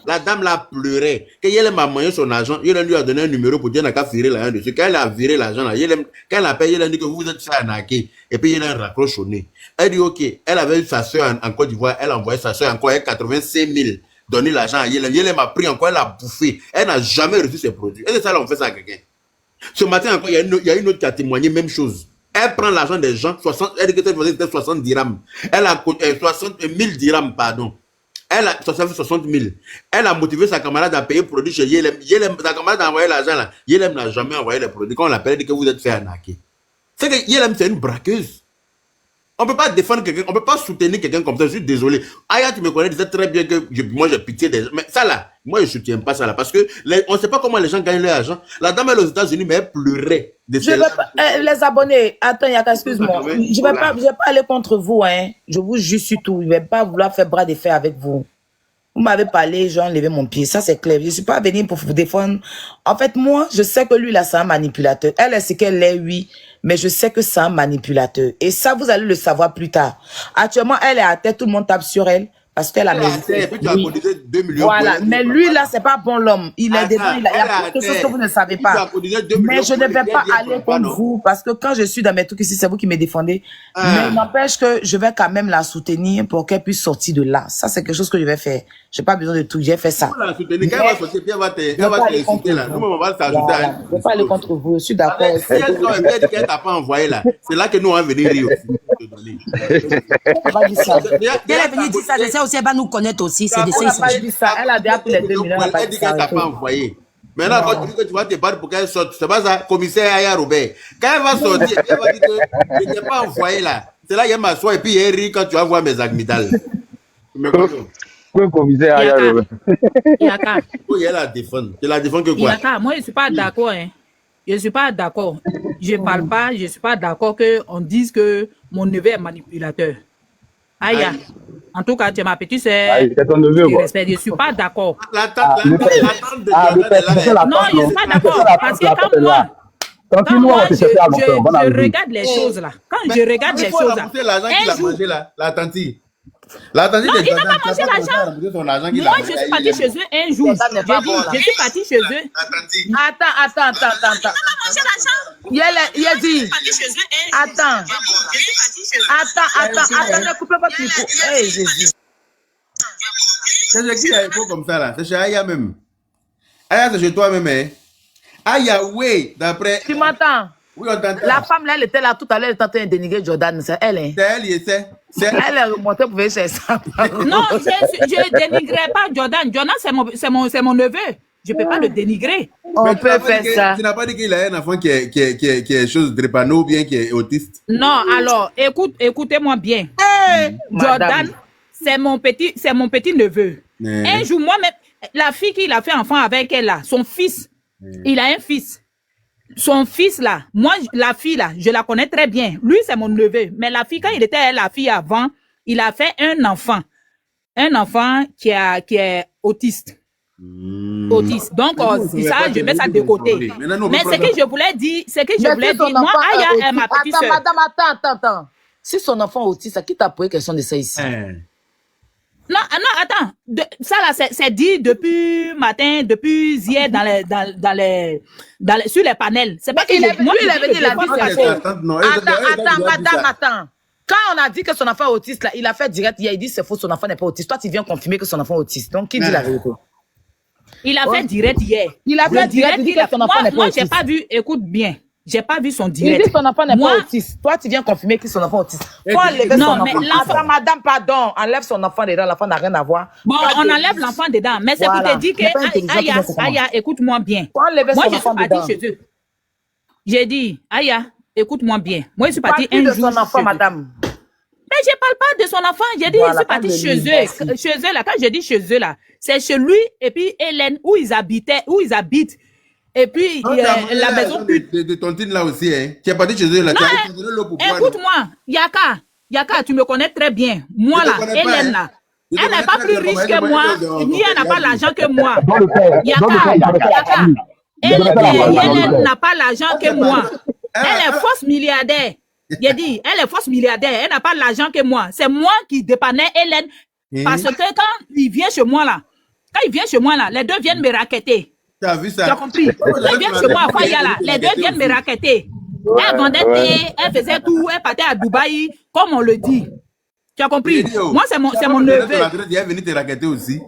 La dame là pleurait. Que Yelem a mangé son argent, Yelem lui a donné un numéro pour dire qu'à virer l'argent dessus. Quand elle a viré l'argent là, Yelem, quand elle appelle, Yelem dit que vous êtes fait arnaquer. Et puis Yelem raccroche au nez. Elle dit ok, elle avait eu sa soeur en Côte d'Ivoire, elle a envoyé sa soeur encore 85 000. Donner l'argent à Yelem. Yelem a pris encore, elle a bouffé. Elle n'a jamais reçu ses produits. Et c'est ça là, on fait ça à quelqu'un. Ce matin encore, il y a une autre qui a témoigné, même chose. Elle prend l'argent des gens, elle dit que c'était 60 dirhams. Elle a 60 000 dirhams, pardon. Elle a 60 000. Elle a motivé sa camarade à payer produit chez Yelem. Sa camarade a envoyé l'argent là. Yelem n'a jamais envoyé les produits. Quand on l'appelle, elle dit que vous êtes fait arnaquer. C'est que Yelem, c'est une braqueuse. On ne peut pas défendre quelqu'un, on ne peut pas soutenir quelqu'un comme ça. Je suis désolé. Aya, tu me connais, tu sais très bien que moi j'ai pitié des gens. Mais ça là, moi je ne soutiens pas ça là. Parce que on ne sait pas comment les gens gagnent leur argent. La dame elle est aux États-Unis, mais elle pleurait. Les abonnés, attends, Yaka, excuse-moi. Je ne vais pas aller contre vous. Hein. Je vous juge sur tout. Je ne vais pas vouloir faire bras de fer avec vous. Vous m'avez parlé, j'ai enlevé mon pied. Ça, c'est clair. Je ne suis pas venue pour vous défendre. En fait, moi, je sais que lui, là, c'est un manipulateur. Elle est ce qu'elle est, oui. Mais je sais que c'est un manipulateur. Et ça, vous allez le savoir plus tard. Actuellement, elle est à terre, tout le monde tape sur elle. Parce qu'elle a mérité. Voilà, mais lui là, c'est pas bon l'homme. Il est dedans, il y a quelque chose que vous ne savez pas. Mais je ne vais pas aller contre vous parce que quand je suis dans mes trucs ici, c'est vous qui me défendez. Mais n'empêche que je vais quand même la soutenir pour qu'elle puisse sortir de là. Ça, c'est quelque chose que je vais faire. J'ai pas besoin de tout, j'ai fait ça. La soutenir, quand elle va sortir, puis elle va te insulter là. Nous, on va s'ajouter. Je vais pas aller contre vous, je suis d'accord. Si elle dit qu'elle t'a pas envoyé là, c'est là que nous on va venir rire aussi. On va dire ça. Elle est venue dire ça, c'est ça aussi, elle va nous connaître aussi. C'est de ça. Elle a déjà pris les 2 millions. Elle dit qu'elle t'a pas envoyé. Maintenant, quand tu dis que tu vas te battre pour qu'elle sorte, c'est pas ça, commissaire Aya Robert. Quand elle va sortir, elle va dire que je ne t'ai pas envoyé là. C'est là qu'elle m'assoit et puis elle rit quand tu vas voir mes agmitales. Quoi, commissaire Aya Robert? Yaka. Oui, elle la défend. Tu la défends que quoi? Yaka, moi je ne suis pas d'accord. Hein. Je ne suis pas d'accord. Je ne parle pas, je ne suis pas d'accord qu'on dise que mon neveu est manipulateur. Aya. En tout cas, tu es ma petite sœur. C'est ton neveu, quoi. Je ne suis pas d'accord. La tante de Jordan, non, je ne suis pas d'accord. Parce que quand moi, je regarde les choses là. Quand je regarde les choses là. C'est l'argent qu'il a mangé là, la tante. La tante non, il n'a pas mangé l'argent. Moi, je suis partie chez eux un jour. Je suis partie chez eux. Attends. Il a dit. Attends, ne coupez pas tout. Hey, Jésus. C'est qui a écho comme ça là? C'est chez Aya même. Aya, c'est chez toi même, hein? Aya, oui, d'après. Tu m'entends? Oui, on t'entend. La femme là, elle était là tout à l'heure, elle était en train de dénigrer Jordan. C'est elle, hein? C'est elle, il était. Elle est remontée pour faire ça. Non, je ne dénigrerai pas Jordan. Jordan, c'est mon neveu. Je ne peux pas le dénigrer. On peut faire ça. Tu n'as pas dit qu'il a un enfant qui est chose de drépano ou bien qui est autiste? Non, alors, écoutez-moi bien. Jordan, c'est mon petit neveu. Un jour, moi-même, la fille qui a fait enfant avec elle là, son fils, il a un fils. Son fils là, moi, la fille là, je la connais très bien. Lui, c'est mon neveu. Mais la fille, quand il était la fille avant, il a fait un enfant. Un enfant qui est autiste. Autiste. Donc, c'est ça, je mets ça de côté. Mais ce que je voulais dire, moi, Aya est ma petite soeur. Madame, attends. Si son enfant est autiste, qui t'a posé question de ça ici? Non, attends. Ça là, c'est dit depuis matin, depuis hier sur les panels. C'est pas qu'il moi, il avait dit la Attends. Quand on a dit que son enfant est autiste, là, il a fait direct. Il a dit c'est faux, son enfant n'est pas autiste. Toi, tu viens confirmer que son enfant est autiste. Donc, qui dit la vérité? Il a fait direct hier. Il a fait direct, il dit que son enfant n'est pas autiste. Moi, j'ai pas vu, écoute bien. J'ai pas vu son Il direct. dit son enfant n'est Moi, pas autiste. Toi, tu viens confirmer que son enfant est autiste. Et Faut tu enlever dis- son Non, mais enfant. l'enfant- Attends, madame, pardon. Enlève son enfant dedans. L'enfant n'a rien à voir. bon, Pas on de- enlève l'enfant dedans. Mais c'est Voilà. pour te dire Il n'est pas intelligent, que, il ne sait comment. Aya, écoute-moi bien. Faut enlever Moi, son je enfant suis dedans. partie chez eux. J'ai dit, Aya, écoute-moi bien. Moi, je suis Parle partie plus un de jour son enfant, chez eux. madame. Mais je parle pas de son enfant. J'ai dit, Voilà, je suis parle partie de chez lui, eux. merci. Chez eux, là, quand je dis chez eux, là, c'est chez lui et puis Hélène, où ils habitent. Et puis, Non, tu as la amené maison de tontine là aussi, hein. Tu es parti chez eux là. Tu as donné l'eau pour boire, non? Écoute-moi, Yaka, tu me connais très bien. Moi, Je te là, connais pas, Hélène, hein. là, Je te elle n'est connais pas très plus bien, riche comment que elle moi, est ni elle n'a pas l'argent que moi. Dans le père, Yaka, Hélène n'a pas l'argent que moi. Ah, Elle est fausse milliardaire. J'ai dit, elle est fausse milliardaire. Elle n'a pas l'argent que moi. C'est moi qui dépannais Hélène. Parce que quand il vient chez moi, là, les deux viennent me raqueter. Tu as vu ça? Tu as compris? Ils viennent chez moi à Faya, là. Les deux viennent me raqueter. Elle vendait thé, elle faisait tout, elle partait à Dubaï, comme on le dit. Tu as compris? Moi, c'est mon neveu. Il est venu te raqueter aussi.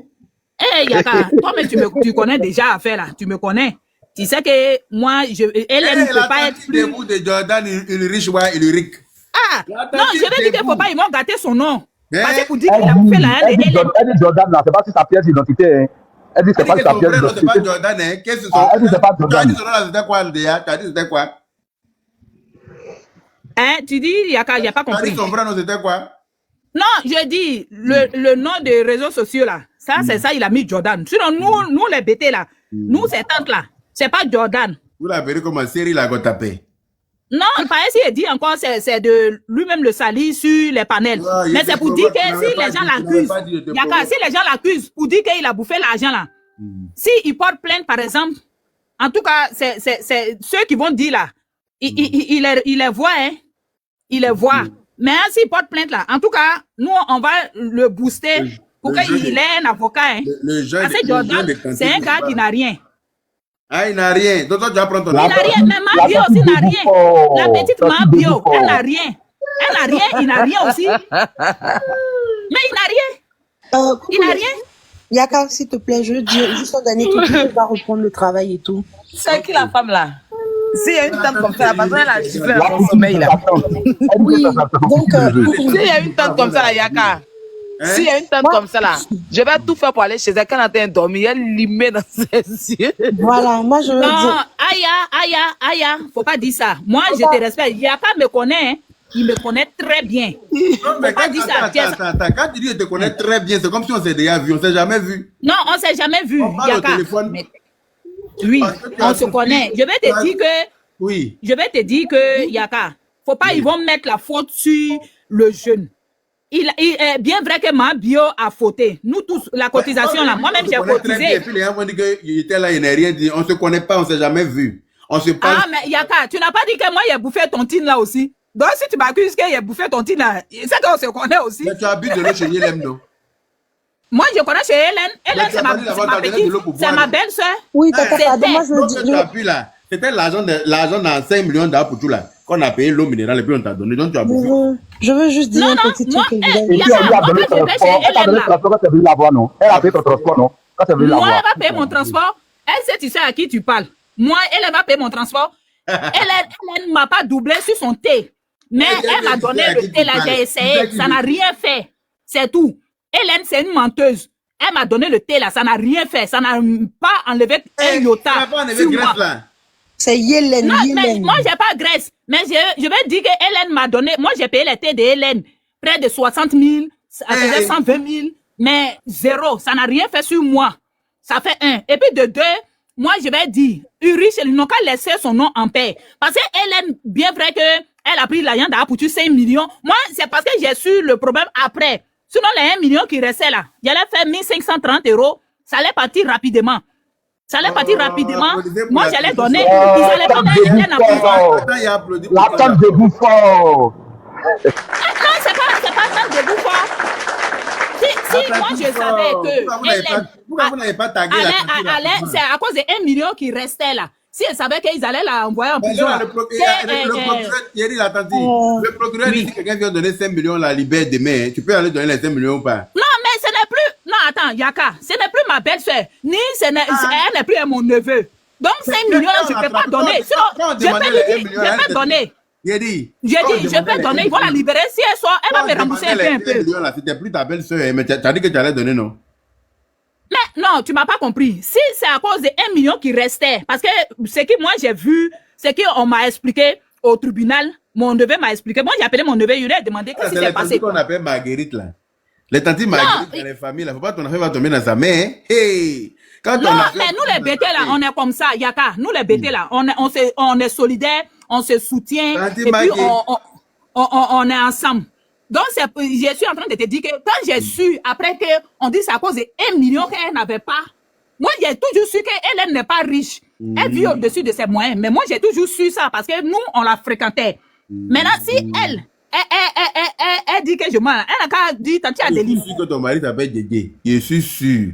Eh, Yaka, toi, mais tu connais déjà affaire, là. Tu me connais. Tu sais que moi, Hélène ne peut pas être plus... de Jordan, il est riche, ouais, il est riche. Ah, non, je vais dire qu'il ne faut pas, ils m'ont gâté son nom. Parce que pour dire Elle qu'il a bouffé la haine dit de Hélène. elle dit Jordan là, c'est pas si sa pièce d'identité. Hein. Elle dit c'est pas si sa pièce C'est pas d'identité. Jordan, hein. Qu'est-ce que c'est? Ah, elle dit c'est pas Tu as Jordan. dit son nom là, c'était quoi, déjà? Tu as dit c'était quoi? Hein, tu dis, Yaka, il n'a pas Tu as compris. dit son vrai nom, c'était quoi? Non, je dis, le nom des réseaux sociaux, là, ça, c'est ça, il a mis Jordan. Sinon, nous les bêtés, là, nous, ces tantes, là, c'est pas Jordan. Vous l'avez vu comment Cyril a tapé. Non, pas si il dit encore, c'est de lui-même le salir sur les panels. Ouais, Mais il c'est te pour dire provoque, que tu si n'avais pas les gens dit, tu l'accusent, n'avais pas dit, il te Yaka, provoque. si les gens l'accusent pour dire qu'il a bouffé l'argent, là, si il porte plainte, par exemple, en tout cas, c'est ceux qui vont dire, là, il les voit, hein, il les voit. Mais hein, s'il porte plainte, là, en tout cas, nous, on va le booster pour qu'il ait un avocat, hein. Parce que Jordan, c'est un gars qui n'a rien. Ah, il n'a rien. Donc, toi, tu vas prendre ton Il n'a rien, mais ma bio aussi n'a rien. La petite ma bio, elle n'a rien. Elle n'a rien, il n'a rien aussi. Mais il n'a rien. Il n'a rien. Yaka, s'il te plaît, je veux dire, juste un dernier truc, tu vas reprendre le travail et tout. C'est qui la femme là? S'il y a une tante comme ça, la personne elle a giflé dans son sommeil là. Oui, donc, S'il y a une tante comme ça là, Yaka. S'il y a une tante comme ça là, je vais tout faire pour aller chez elle. Quand elle est en train de dormir, elle limée dans ses yeux. voilà, moi je veux Non, dire. Aya, faut pas dire ça. Moi, je te respecte. Yaka me connaît, hein. Il me connaît très bien. Non, mais Faut pas dire ça. attends. Quand tu dis que tu te connais très bien, c'est comme si on s'est déjà vu. On s'est jamais vu. Non, on s'est jamais vu, On parle au Yaka. téléphone. Mais- oui, Parce que tu on as se souffert. connaît. Je vais te dire que, Oui. Yaka, faut pas, ils vont mettre la faute sur le jeune. Il est bien vrai que ma bio a fauté. Nous tous, la cotisation là, moi-même j'ai On se connaît très bien. Et cotisé. puis les gens vont dire qu'il était là, il n'a rien dit. On se connaît pas, on s'est jamais vu. On se parle. Ah, mais Yaka, tu n'as pas dit que moi j'ai bouffé ton tine là aussi. Donc si tu m'accuses que j'ai bouffé ton tine là, c'est qu'on se connaît aussi. Mais tu habites de l'eau chez Yelem, non? Moi je connais chez Hélène. Hélène tu c'est as ma pas dit d'abord, t'as donné de petite, l'eau pour c'est boire, ma non? belle-sœur. Oui, pardon, moi je veux Donc, dire. tu as pu là. C'était l'argent dans 5 millions d'euros pour tout là. Qu'on a payé l'eau minérale et puis on t'a donné. Donc tu as bouffé. Je veux juste dire Non, un non, petit moi, truc. eh, Et évidemment. puis on lui a Moi, donné quand je vais chez transport. Elle t'a Hélène, donné là. transport quand tu es venu la voir, non? Elle a payé ton transport, non? Quand tu es venu la Moi, voir. elle va payer mon transport. Elle sait, tu sais à qui tu parles. Moi, elle va payer mon transport. Elle ne m'a pas doublé sur son thé. Mais elle m'a donné le thé là, j'ai essayé. Ça n'a rien fait. C'est tout. Hélène, c'est une menteuse. Elle m'a donné le thé là, ça n'a rien fait. Ça n'a pas enlevé un iota. Tu n'as pas enlevé sur graisse moi. là. C'est Yélène, Non, mais Yélène. moi, j'ai pas graisse. Mais je vais dire que Hélène m'a donné. Moi, j'ai payé les thés de Hélène. Près de 60 000, ça faisait 120 000. Mais zéro. Ça n'a rien fait sur moi. Ça fait un. Et puis de deux, moi, je vais dire, Urich, ils n'ont qu'à laisser son nom en paix. Parce que Hélène, bien vrai que elle a pris l'argent pour tuer 5 millions. Moi, c'est parce que j'ai su le problème après. Sinon, les 1 million qui restait là, j'allais faire 1530 €. Ça allait partir rapidement. Ça allait partir rapidement. Moi, j'allais donner. Ils allaient pas mettre Hélène en prison. Attends, il a applaudi. La tante de Bouffon. Non, c'est pas tant de bouffon. Si moi je savais que Pourquoi vous n'avez pas tagué la petite là? c'est à cause de 1 million qui restait là. Si elle savait qu'ils allaient la envoyer en prison. Le procureur, Thierry l'a entendu. Le procureur dit que quelqu'un vient donner 5 millions, la libère demain. Tu peux aller donner les 5 millions ou pas? Non, mais ce n'est plus. Non, attends, Yaka, ce n'est plus ma belle-soeur. Ni elle n'est plus mon neveu. Donc 5 millions, je ne peux pas donner. Sinon, je peux lui dire, je peux donner. J'ai dit, je peux donner, il faut la libérer. Si elle sort, elle va me rembourser un peu. C'était plus ta belle-sœur, mais tu as dit que tu allais donner, non? Mais non, tu ne m'as pas compris. Si c'est à cause de 1 million qui restait, parce que ce que moi j'ai vu, c'est qu'on m'a expliqué au tribunal, mon neveu m'a expliqué. Moi j'ai appelé mon neveu, il lui a demandé qu'est-ce qui s'est passé. C'est qu'on appelle Marguerite là. Les tantes Marguerite dans les familles, il ne faut pas que ton affaire va tomber dans sa main. Hey! Non, mais nous les bêtés là, on est comme ça, Yaka. Nous les bêtés là, on est solidaires, on se soutient, et puis on est ensemble. Donc, je suis en train de te dire que quand j'ai su, après qu'on dit c'est à cause de 1 million qu'elle n'avait pas, moi j'ai toujours su qu'elle n'est pas riche. Elle vit au-dessus de ses moyens. Mais moi j'ai toujours su ça parce que nous, on la fréquentait. Maintenant, si elle dit que je mens, elle n'a qu'à dire, tu as des livres. Je suis sûr que ton mari t'appelle Dédé. Je suis sûr.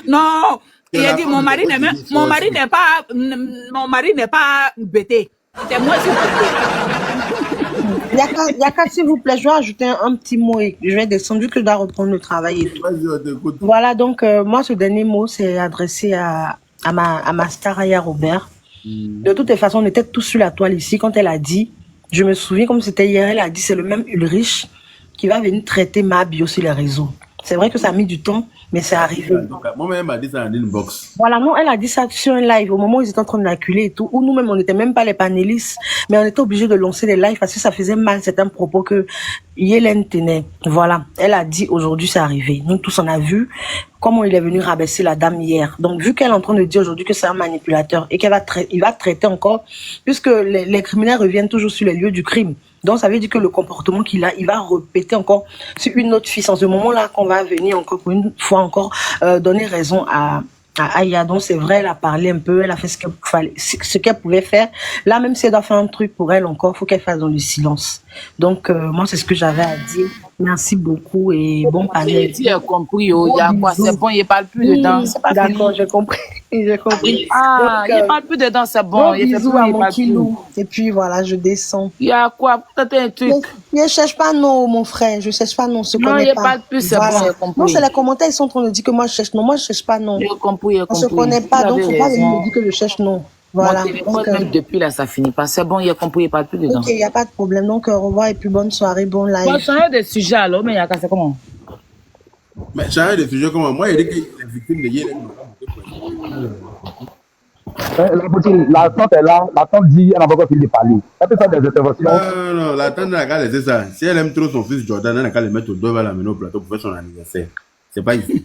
Non, il a dit mon mari n'est pas bêté. C'est moi qui suis bêté. Yaka, s'il vous plaît, je vais ajouter un petit mot et je vais descendre vu que je dois reprendre le travail et tout. Voilà, donc moi ce dernier mot c'est adressé à ma star Aya Robert. De toutes les façons, on était tous sur la toile ici quand elle a dit, je me souviens comme c'était hier, elle a dit c'est le même Ulrich qui va venir traiter ma bio sur les réseaux. C'est vrai que ça a mis du temps, mais c'est arrivé. Moi-même, elle m'a dit ça en inbox. Voilà, non, elle a dit ça sur un live au moment où ils étaient en train de l'acculer et tout, où nous-mêmes, on n'était même pas les panélistes, mais on était obligés de lancer des lives parce que ça faisait mal certains propos que Yélène tenait. Voilà, elle a dit aujourd'hui c'est arrivé. Nous tous on a vu comment il est venu rabaisser la dame hier. Donc vu qu'elle est en train de dire aujourd'hui que c'est un manipulateur et qu'il va traiter encore, puisque les criminels reviennent toujours sur les lieux du crime. Donc ça veut dire que le comportement qu'il a, il va répéter encore sur une autre fille. En ce moment-là qu'on va venir encore pour une fois encore donner raison à Aya. Donc c'est vrai, elle a parlé un peu, elle a fait ce qu'elle pouvait faire. Là, même si elle doit faire un truc pour elle encore, faut qu'elle fasse dans le silence. Donc moi c'est ce que j'avais à dire. Merci beaucoup et bon panel. Tu as compris, il y a quoi, c'est bon, il ne parle plus dedans. D'accord, j'ai compris. J'ai compris. Ah, il ne parle plus dedans, c'est bon. Il bisous à mon kilou. Et puis voilà, je descends. Il y a quoi, peut-être un truc. Je ne cherche pas non, mon frère. Je ne cherche pas non. Non, il ne parle plus, c'est bon, j'ai compris. Non, c'est les commentaires, ils sont en train de dire que moi je cherche non. Moi je ne cherche pas non. J'ai compris, j'ai compris. On ne se connaît pas, donc il ne faut pas venir me dire que je cherche non. Voilà. Donc, même depuis là, ça finit pas. C'est bon, il a compris, il ne parle plus dedans. Ok, il n'y a pas de problème. Donc, au revoir et puis bonne soirée, bon live. Bon, changer de sujet alors, mais il y a qu'à c'est comment? Mais changer de sujet comment? Moi, il dit qu'il est victime de Yélène. La tante est là, la tante dit, elle n'a pas encore fini de parler. Elle peut faire des interventions. Non, la tante n'a qu'à laisser ça. Si elle aime trop son fils Jordan, elle n'a qu'à le mettre au dos, elle va l'amener au plateau pour faire son anniversaire. C'est pas ici.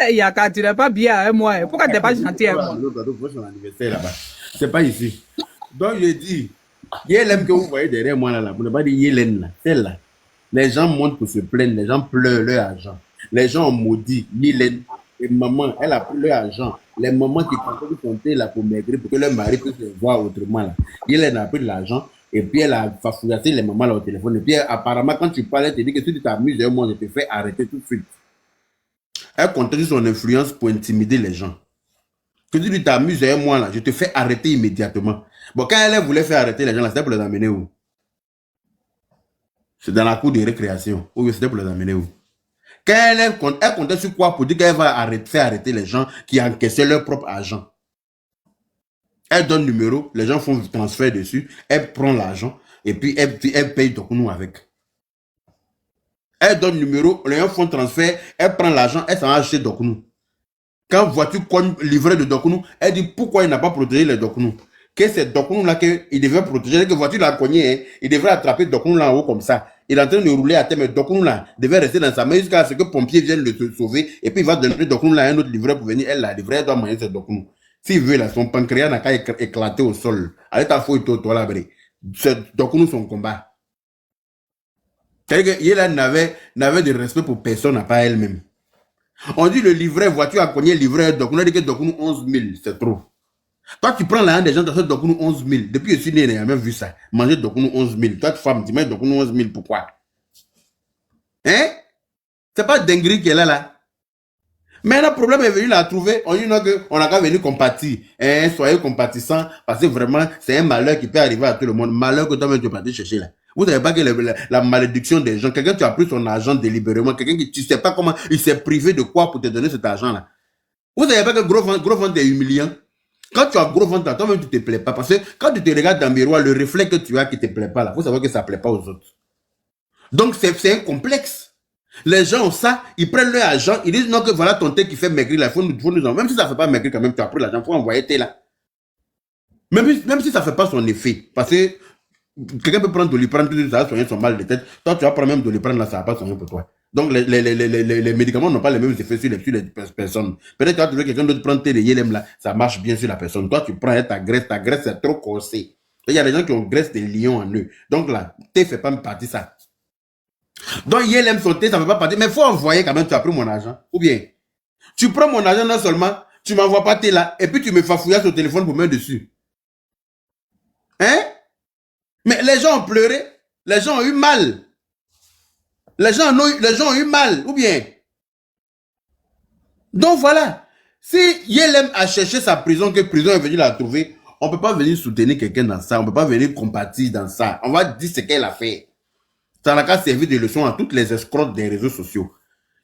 Yaka, tu n'es pas bien avec moi. Pourquoi tu n'es pas gentil avec moi? Pour faire son anniversaire là-bas. C'est pas ici. Donc, je dis, Yélène que vous voyez derrière moi là, pour ne pas dire Yélène là, celle-là. Les gens montent pour se plaindre, les gens pleurent leur argent. Les gens ont maudit Yélène et maman, elle a pris leur argent. Les mamans qui continuent de compter là pour maigrir, pour que leur mari puisse se voir autrement là. Yélène a pris de l'argent et puis elle a fafouillassé les mamans là au téléphone. Et puis apparemment, quand tu parles, elle te dit que si tu t'amuses, moi je te fais arrêter tout de suite. Elle compte sur son influence pour intimider les gens. Que tu t'amuses avec moi là, je te fais arrêter immédiatement. Bon, quand elle voulait faire arrêter les gens là, c'était pour les amener où? C'est dans la cour de récréation. Oui, c'était pour les amener où? Quand elle comptait sur quoi pour dire qu'elle va faire arrêter les gens qui encaissaient leur propre argent. Elle donne le numéro, les gens font le transfert dessus, elle prend l'argent et puis elle paye Dokunou avec. Elle donne le numéro, les gens font transfert, elle prend l'argent, elle s'en va acheter Dokunou. Quand voiture cogne livret de Dokunou, elle dit pourquoi il n'a pas protégé les Dokunou. Que c'est Dokunou là qu'il devait protéger, que voiture l'a cogné, hein, il devrait attraper Dokunou là en haut comme ça. Il est en train de rouler à terre, mais Dokunou là devait rester dans sa main jusqu'à ce que pompier vienne le sauver et puis il va donner Dokunou là un autre livret pour venir. Elle la livrer, elle doit manger ce Dokunou. S'il veut là, son pancréas n'a qu'à éclater au sol. Allez ta fouille toi là, bré. C'est Dokunou son combat. C'est-à-dire que Yélène n'avait de respect pour personne à part elle-même. On dit le livret, voiture a cogné livret, donc on a dit que Dokunou 11 000, c'est trop. Toi, tu prends l'argent des gens, tu as fait Dokunou 11 000. Depuis que je suis né, il n'a même vu ça. Manger Dokunou 11 000. Toi, femme, tu mets Dokunou 11 000, pourquoi? Hein? C'est pas dinguerie qu'elle est là. Mais le problème est venu la trouver. On dit qu'on n'a qu'à venir compatir. Hein? Soyez compatissants, parce que vraiment, c'est un malheur qui peut arriver à tout le monde. Malheur que toi-même tu peux partir chercher là. Vous savez pas que la malédiction des gens, quelqu'un qui a pris son argent délibérément, quelqu'un qui, tu sais pas comment, il s'est privé de quoi pour te donner cet argent là. Vous savez pas que gros vent est humiliant. Quand tu as gros ventre, toi-même, tu ne te plais pas. Parce que quand tu te regardes dans le miroir, le reflet que tu as qui ne te plaît pas, là, il faut savoir que ça ne plaît pas aux autres. Donc, c'est un complexe. Les gens ont ça, ils prennent leur argent, ils disent non, que voilà ton thé qui fait maigrir, là, faut nous, même si ça ne fait pas maigrir quand même, tu as pris l'argent, il faut envoyer thé là. Même si ça ne fait pas son effet. Parce que quelqu'un peut prendre Doliprane, ça va soigner son mal de tête. Toi, tu vas prendre même Doliprane, là, ça ne va pas soigner pour toi. Donc, les médicaments n'ont pas les mêmes effets sur les personnes. Peut-être que tu vas trouver quelqu'un d'autre prendre thé de Yelem, là, ça marche bien sur la personne. Toi, tu prends ta graisse c'est trop corsé. Il y a des gens qui ont graisse des lions en eux. Donc là, thé ne fait pas partie ça. Donc, Yelem, son thé, ça ne fait pas partie. Mais il faut envoyer quand même, tu as pris mon argent. Ou bien, tu prends mon argent non seulement, tu ne m'envoies pas thé là, et puis tu me fafouilles au téléphone pour mettre dessus. Hein? Mais les gens ont pleuré, les gens ont eu mal. Les gens ont eu mal, ou bien. Donc voilà. Si Yelem a cherché sa prison, que prison est venue la trouver, on ne peut pas venir soutenir quelqu'un dans ça, on ne peut pas venir compatir dans ça. On va dire ce qu'elle a fait. Ça n'a qu'à servir de leçon à toutes les escrocs des réseaux sociaux.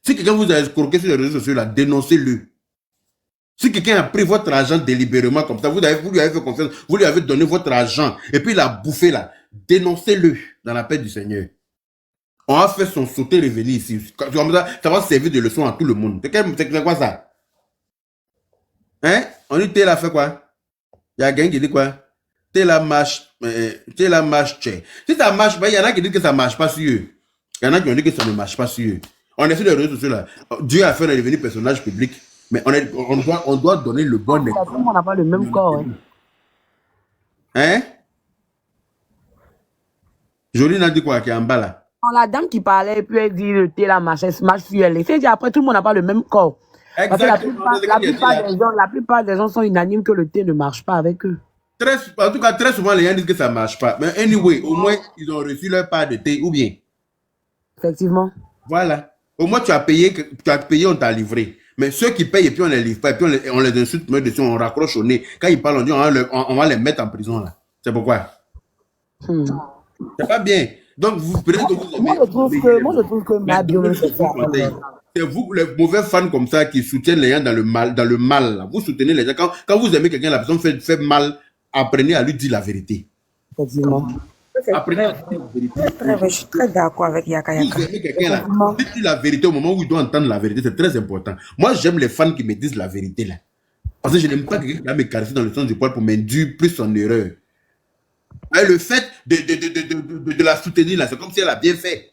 Si quelqu'un vous a escroqué sur les réseaux sociaux, là, dénoncez-le. Si quelqu'un a pris votre argent délibérément comme ça, vous lui avez fait confiance, vous lui avez donné votre argent, et puis il a bouffé là, dénoncez-le dans la paix du Seigneur. On a fait son sauter révélé ici. Ça va servir de leçon à tout le monde. C'est quoi ça? Hein? On dit, t'es a fait quoi? Il y a quelqu'un qui dit quoi? T'es la marche, si ça marche pas, il y en a qui disent que ça marche pas sur eux. Il y en a qui ont dit que ça ne marche pas sur eux. On est sur les réseaux sociaux là. Dieu a fait devenir personnage public. Mais on doit donner le bon exemple. On n'a pas le même corps. Hein? Joline a dit quoi qui est en bas là? La dame qui parlait, puis elle dit le thé là, machin, marche sur elle. C'est après, tout le monde n'a pas le même corps. Parce que la plupart des gens sont unanimes que le thé ne marche pas avec eux. En tout cas, très souvent, les gens disent que ça ne marche pas. Mais anyway, au moins, ils ont reçu leur part de thé, ou bien? Effectivement. Voilà. Au moins, tu as payé, on t'a livré. Mais ceux qui payent et puis on les livre pas, et puis on les insulte, on raccroche au nez. Quand ils parlent, on dit on va les mettre en prison là. C'est pourquoi? C'est pas bien. Donc, peut-être que vous aimez. Moi, je trouve que ma bio, c'est vous, les mauvais fans comme ça, qui soutiennent les gens dans le mal. Là. Vous soutenez les gens. Quand vous aimez quelqu'un, la personne fait mal, apprenez à lui dire la vérité. Effectivement. Apprenez à dire la vérité. Je suis très d'accord avec Yaka Yaka. Vous aimez quelqu'un là, dites-lui la vérité au moment où il doit entendre la vérité. C'est très important. Moi, j'aime les fans qui me disent la vérité là. Parce que je n'aime pas quelqu'un qui va me caresser dans le sens du poil pour m'induire plus en erreur. Et le fait de la soutenir là, c'est comme si elle a bien fait.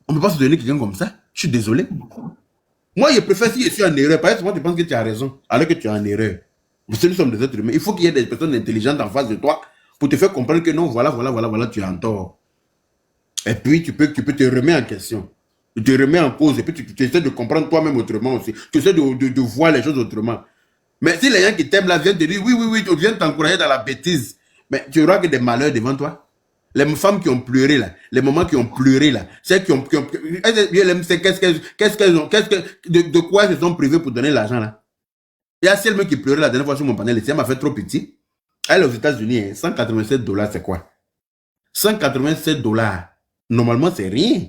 On ne peut pas soutenir quelqu'un comme ça. Je suis désolé. Moi, je préfère si je suis en erreur. Par exemple, moi, tu penses que tu as raison, alors que tu es en erreur. Nous sommes des êtres humains. Il faut qu'il y ait des personnes intelligentes en face de toi pour te faire comprendre que non, voilà, tu es en tort. Et puis, tu peux te remettre en question. Tu te remets en cause et puis tu essaies de comprendre toi-même autrement aussi. Tu essaies de voir les choses autrement. Mais si les gens qui t'aiment là viennent te dire oui, tu viens t'encourager dans la bêtise, mais tu auras que des malheurs devant toi. Les femmes qui ont pleuré là, les mamans qui ont pleuré là, celles qui ont de quoi elles se sont privées pour donner l'argent là. Il y a celle qui pleurait la dernière fois sur mon panel, elle m'a fait trop petit. Elle est aux États-Unis, 187 $, c'est quoi? 187 $. Normalement, c'est rien.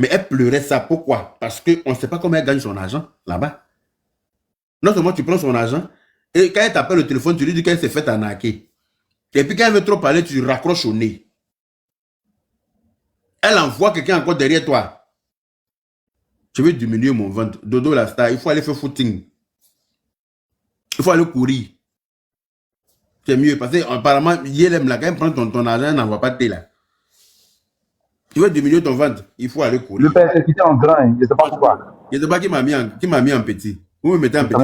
Mais elle pleurait ça. Pourquoi? Parce qu'on ne sait pas comment elle gagne son argent là-bas. Non seulement tu prends son argent, et quand elle t'appelle au téléphone, tu lui dis qu'elle s'est fait arnaquer. Et puis quand elle veut trop parler, tu raccroches au nez. Elle envoie quelqu'un encore derrière toi. Je veux diminuer mon ventre. Dodo la star, il faut aller faire footing. Il faut aller courir. C'est mieux parce que apparemment, Yelem là, quand elle prend ton argent, elle n'envoie pas de thé là. Tu veux diminuer ton ventre, il faut aller courir. Le père s'est quitté en grand, je ne sais pas pourquoi. Je ne sais pas qui m'a mis en petit. Vous me mettez en petit.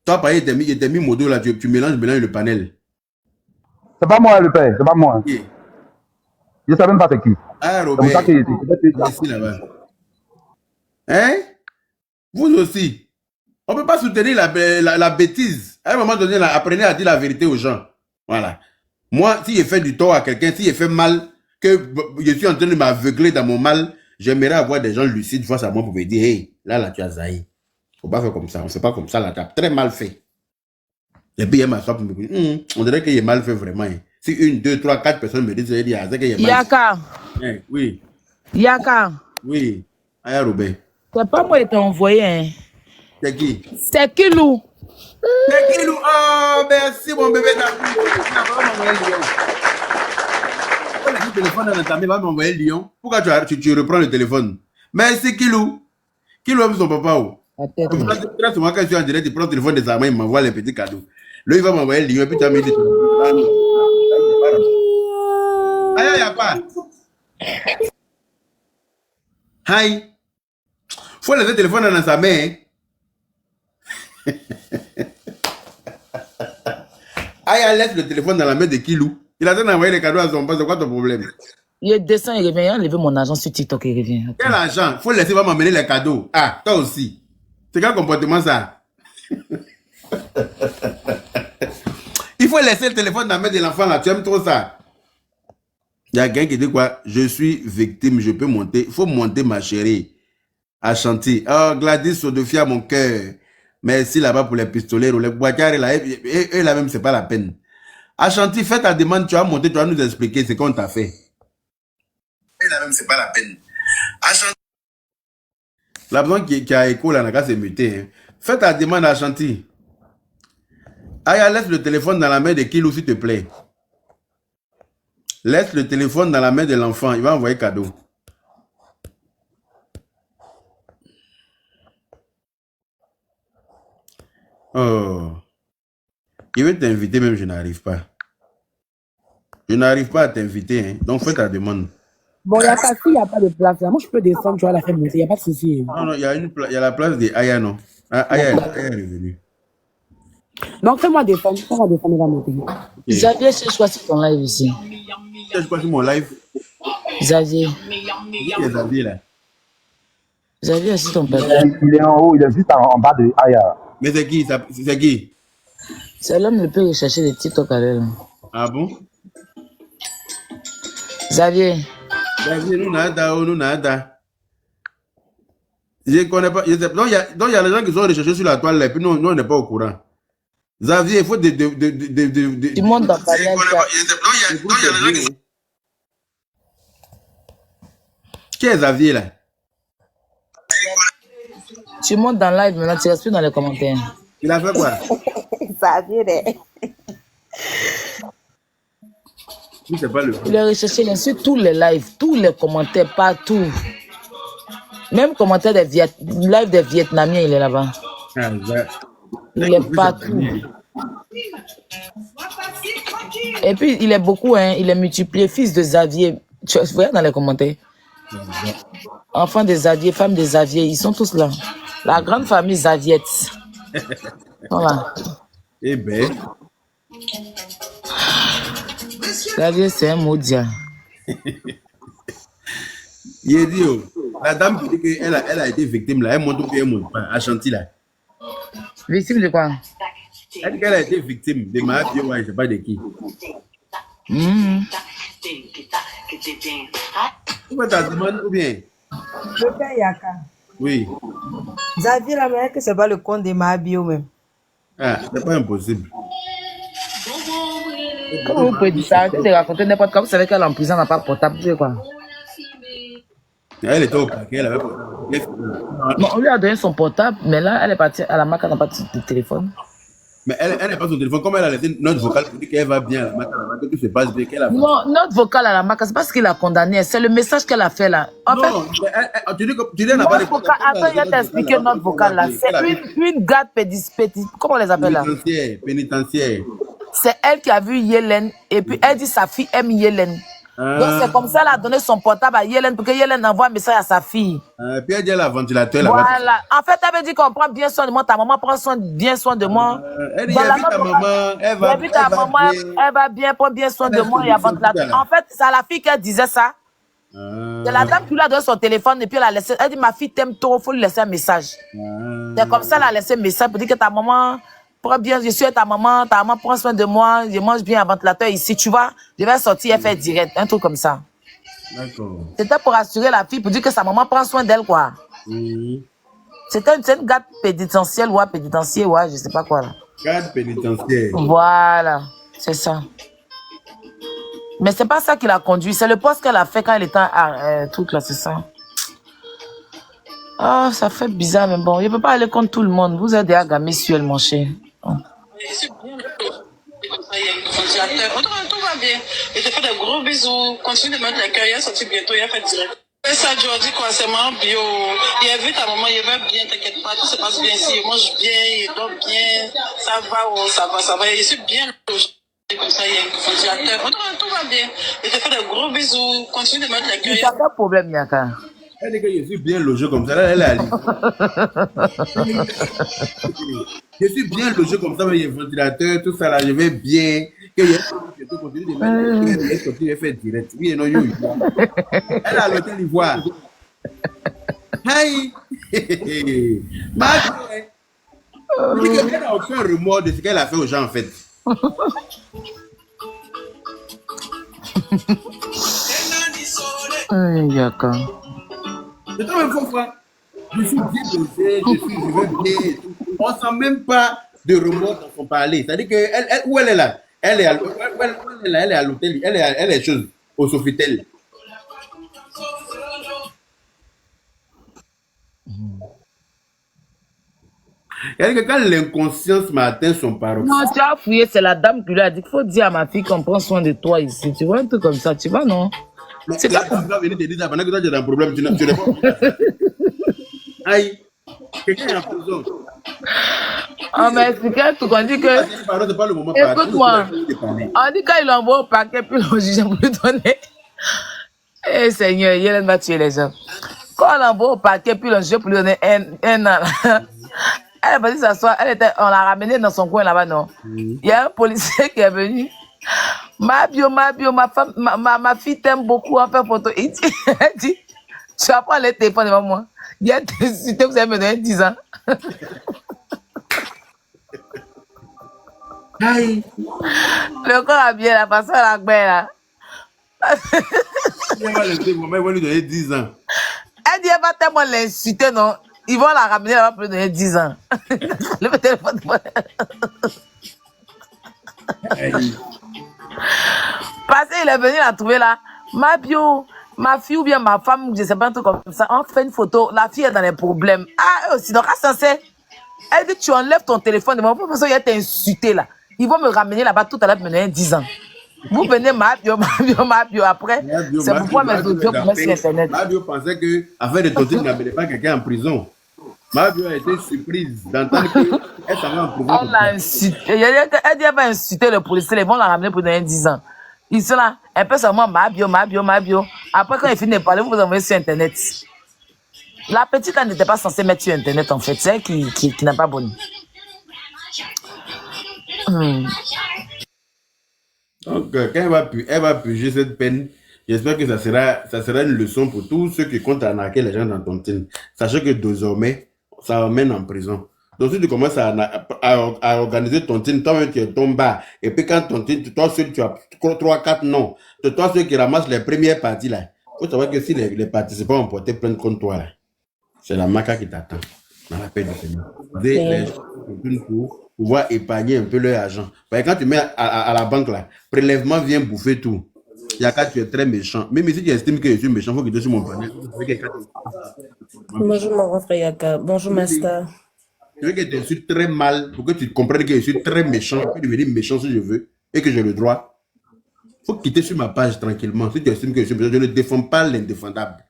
Toi, par exemple, il t'a mis modo là, tu mélanges le panel. C'est pas moi le père, c'est pas moi. Okay. Je ne sais même pas c'est qui. Ah, Robert. Ici là-bas. Hein? Vous aussi. On ne peut pas soutenir la bêtise. À un moment donné, là, apprenez à dire la vérité aux gens. Voilà. Moi, si j'ai fait du tort à quelqu'un, si j'ai fait mal, que je suis en train de m'aveugler dans mon mal, j'aimerais avoir des gens lucides face à moi pour me dire, hey, là, tu as zaï. Il ne faut pas faire comme ça. On ne fait pas comme ça, là, tu as très mal fait. Et puis, il m'assoit pour me dire, on dirait qu'il est mal fait vraiment. Hein. Si 1, 2, 3, 4 personnes me disent, c'est qu'il est mal fait. Yaka. Oui. Yaka. Oui. Aya Robert. C'est pas moi qui t'ai envoyé. Hein. C'est qui? C'est Kilou. C'est Kilou. Oh, merci, mon bébé. Le téléphone dans ta main, va m'envoyer Lyon. Pourquoi tu reprends le téléphone? Merci, Kilou. Kilou aime son papa. Quand je suis en direct, il prend le téléphone de sa main, il m'envoie les petits cadeaux. Là, il va m'envoyer Lyon, et puis tu as mis des Aïe, y a pas. Aïe. Faut laisser le téléphone dans sa main. Aïe, laisse le téléphone dans la main de Kilou. Il a envoyé les cadeaux à son père, c'est quoi ton problème? Il descend, il revient, il a enlevé mon argent sur TikTok, il revient. Attends. Quel argent? Faut laisser, va m'amener les cadeaux. Ah, toi aussi. C'est quel comportement ça? Il faut laisser le téléphone dans la main de l'enfant là, tu aimes trop ça. Il y a quelqu'un qui dit quoi? Je suis victime, je peux monter. Il faut monter ma chérie. Ashanti. Oh, Gladys Sodofia, mon cœur. Merci là-bas pour les pistolets, les boîtières là. Eux là même, c'est pas la peine. Ashanti, fais ta demande, tu vas monter, tu vas nous expliquer ce qu'on t'a fait. Eux là même, c'est pas la peine. Ashanti. La personne qui a écho là, n'a qu'à se muter. Hein. Fais ta demande, Ashanti. Aya, laisse le téléphone dans la main de Kilou, s'il te plaît. Laisse le téléphone dans la main de l'enfant, il va envoyer cadeau. Oh. Il veut t'inviter, même je n'arrive pas. Je n'arrive pas à t'inviter, hein. Donc fais ta demande. Bon, il n'y a pas il n'y a pas de place. Là. Moi, je peux descendre, tu vas la faire monter, il n'y a pas de souci. Non, non, il y a la place de Aya, non. Ah, Aya est revenue. Donc, fais-moi descendre, il va monter. Okay. Xavier, je choisis ton live ici. Je choisis mon live. Xavier. Qui est Xavier là? Xavier, c'est ton père. Il est en haut, il est juste en bas de Aya. Mais c'est qui? C'est qui? C'est l'homme le plus recherché de TikTok à l'heure. Ah bon? Xavier. Xavier, nous nada. Je connais pas. Donc, il y a les gens qui sont recherchés sur la toile là, et puis nous, on n'est pas au courant. Xavier, il faut Tu montes dans ta live. Qui est Xavier là? Tu montes dans live maintenant, tu restes plus dans les commentaires. Il a fait quoi? Xavier, c'est pas le... Il a recherché sur tous les lives, tous les commentaires, partout. Même commentaire des live des Vietnamiens, il est là-bas. Ah, il est partout. Et puis, il est beaucoup, hein, il est multiplié. Fils de Xavier. Tu vois dans les commentaires. Enfants de Xavier, femmes de Xavier, ils sont tous là. La grande famille Xaviette. Voilà. Eh ben. Xavier, c'est un maudit. Il est dit, oh, la dame qui dit qu'elle a été victime là, elle monte ou bien elle monte pas, Ashanti là. Victime de quoi? Elle dit qu'elle a été victime de ma fille, ouais, je sais pas de qui. Pourquoi t'as demandé ou bien? Le père Yaka. Oui. Xavier, la mère, que c'est pas le compte de ma bio même. Ah, c'est pas impossible. Comment vous pouvez dire ça? Arrêtez de raconter n'importe quoi. Vous savez qu'elle est en prison, elle n'a pas portable, tu sais quoi? Elle était au paquet, elle avait portable. Non, on lui a donné son portable, mais là, elle est partie à la marque, elle n'a pas de téléphone. Mais elle n'a pas son téléphone. Comme elle a laissé notre vocal pour dire qu'elle va bien à la marque, que tout se passe bien, qu'elle a... Non, notre vocal à la marque, c'est pas ce qu'il a condamné, c'est le message qu'elle a fait là. En non, fait, tu dis qu'elle n'a pas de... Attends, il va t'expliquer notre vocal là. C'est une garde comment on les appelle là? Pénitentiaire. C'est elle qui a vu Yélène et puis elle dit sa fille aime Yélène. Donc c'est comme ça qu'elle a donné son portable à Yélène pour que Yélène envoie un message à sa fille. Puis elle dit elle a ventilateur là-bas. Voilà. En fait, elle veut dire qu'on prend bien soin de moi. Ta maman prend bien soin de moi. Elle dit ta maman, elle va bien, prend bien soin de moi. Il y a ventilateur. En fait, c'est à la fille qu'elle disait ça. C'est la dame qui lui a donné son téléphone et puis elle a laissé. Elle dit ma fille t'aime trop, il faut lui laisser un message. C'est comme ça qu'elle a laissé un message pour dire que ta maman... Prends bien, je suis ta maman prend soin de moi, je mange bien un ventilateur ici, tu vois, je vais sortir et faire direct, un truc comme ça. D'accord. C'était pour rassurer la fille, pour dire que sa maman prend soin d'elle, quoi. C'était une garde pénitentiaire, je sais pas quoi, là. Garde pénitentiaire. Voilà, c'est ça. Mais c'est pas ça qui l'a conduit, c'est le poste qu'elle a fait quand elle était à truc là, c'est ça. Ah, ça fait bizarre, mais bon, je ne peux pas aller contre tout le monde. Vous êtes déjà gamé sur elle, mon cher. ventilateur. Tout va bien. Je te fais des gros bisous. Continue de mettre les cœurs. Il est sorti bientôt, il a fait direct. Et ça, Jordi, quoi, c'est mon bio. Il a vu ta maman, il va bien, t'inquiète pas, tout se passe bien ici. Il mange bien, il dort bien. Ça va, oh, ça va. Je suis bien logé. Comme ça, il y a un ventilateur. Tout va bien. Je te fais des gros bisous. Continue de mettre les cœurs. Il n'y a pas de problème, Yaka. Elle dit que je suis bien logé comme ça. Là, elle a je suis bien logé comme ça, mais il y a un ventilateur, tout ça là, je vais bien. Que je continue de mettre les cœurs, fait direct. Oui, non, elle a l'hôtel Ivoire. Hey! Elle n'a aucun remords de ce qu'elle a fait aux gens, en fait. Yaka. C'est toi même fois. Je suis bien dosé, je vais bien et tout. On ne sent même pas de remords dans son parler. C'est-à-dire que où elle est là? Elle est à l'hôtel, elle est chose, au Sofitel. C'est-à-dire que quand l'inconscience m'a atteint son paroxysme. Non, tu as fouillé, c'est la dame qui lui a dit qu'il faut dire à ma fille qu'on prend soin de toi ici. Tu vois, un truc comme ça, tu vois, non? C'est ça qu'on va venir te dire ça pendant que toi tu as un problème, tu n'as pas. Aïe, quelqu'un est en prison. Ah, mais c'est qu'un truc, on dit que. Écoute-moi, on dit qu'il l'envoie au paquet, puis le juge pour lui donner. Eh Seigneur, Yélène va tuer les gens. Quand on l'envoie au paquet, puis le juge pour lui donner un an. Elle va dire s'asseoir, on l'a ramenée dans son coin là-bas, non? Il y a un policier qui est venu. Ma femme, ma fille t'aime beaucoup, on fait photo. Il dit, elle dit, tu vas prendre le téléphone devant moi. Il y a des cités, vous avez me donné 10 ans. Aïe. Le corps a bien la façon à la gueule là. Il va lui donner 10 ans. Elle dit, elle va tellement l'insulter, non? Ils vont la ramener là-bas pour lui donner 10 ans. Le téléphone. Parce qu'il est venu la trouver là. Ma fille ou bien ma femme, je sais pas, un truc comme ça. On fait une photo, la fille est dans les problèmes. Ah, eux aussi, donc à ça, elle dit, tu enlèves ton téléphone de moi. Pour ça, il a insulté là. Ils vont me ramener là-bas tout à l'heure pour me donner 10 ans. Vous venez Mabio après. C'est pourquoi mes audios pour mettre sur Internet. Mabio pensait que, afin de tenter, il n'amenait pas quelqu'un en prison. Mabio a été surprise d'entendre qu'elle s'en va en prison. On l'a insulté. Elle dit, elle va insulter le policier. Ils vont la ramener pour donner 10 ans. Ils sont là, un peu seulement Mabio. Après, quand il finit de parler, vous envoyez sur Internet. La petite, elle n'était pas censée mettre sur Internet, en fait. C'est elle qui n'a pas bonne. Donc, quand elle va purger cette peine, j'espère que ça sera une leçon pour tous ceux qui comptent arnaquer les gens dans Tontine. Sachez que désormais, ça emmène en prison. Donc, si tu commences à organiser Tontine, toi-même tu es ton bas. Et puis quand Tontine, toi seul, tu as 3-4 noms. C'est toi ceux qui ramassent les premières parties là. Il faut savoir que si les participants ont porté plainte contre toi là, c'est la maca qui t'attend dans la paix du Seigneur. Les gens pour pouvoir épargner un peu leur argent. Parce que quand tu mets à la banque là, prélèvement vient bouffer tout. Yaka, tu es très méchant. Même si tu estimes que je suis méchant, il faut que tu sois sur mon panier. Bonjour mon grand frère Yaka. Bonjour Master. Je veux que tu insultes très mal pour que tu comprennes que je suis très méchant. Je peux devenir méchant si je veux et que j'ai le droit. Il faut quitter sur ma page tranquillement. Si tu estimes que je suis méchant, je ne défends pas l'indéfendable.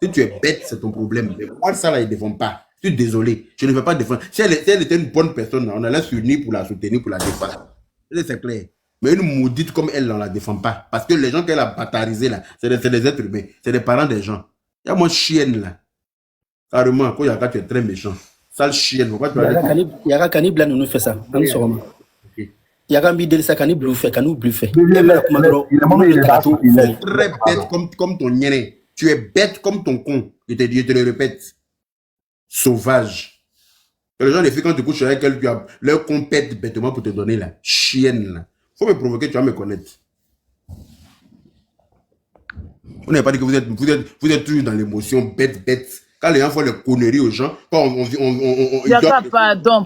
Si tu es bête, c'est ton problème. Mais moi, ça là, il ne défend pas. Je suis désolé. Je ne vais pas défendre. Si elle était une bonne personne, on allait s'unir pour la soutenir, pour la défendre. C'est clair. Mais une maudite comme elle, on ne la défend pas. Parce que les gens qu'elle a batarisés là, c'est des êtres humains. C'est des parents des gens. Il y a mon chienne là. Carrément, quand Yaka, tu es très méchant. Sale chienne. Pourquoi tu as dit Yaka Kanib là, nous fait ça. Yaka Bidel, ça Kanib nous fait. Très bête comme ton niéré. Tu es bête comme ton con. Je te le répète. Sauvage. Les gens, les filles, quand tu couches avec elle, tu as leur compète bêtement pour te donner la chienne là. Faut me provoquer, tu vas me connaître. Vous n'avez pas dit que vous êtes toujours dans l'émotion bête. Quand les gens font les conneries aux gens, quand Yaka,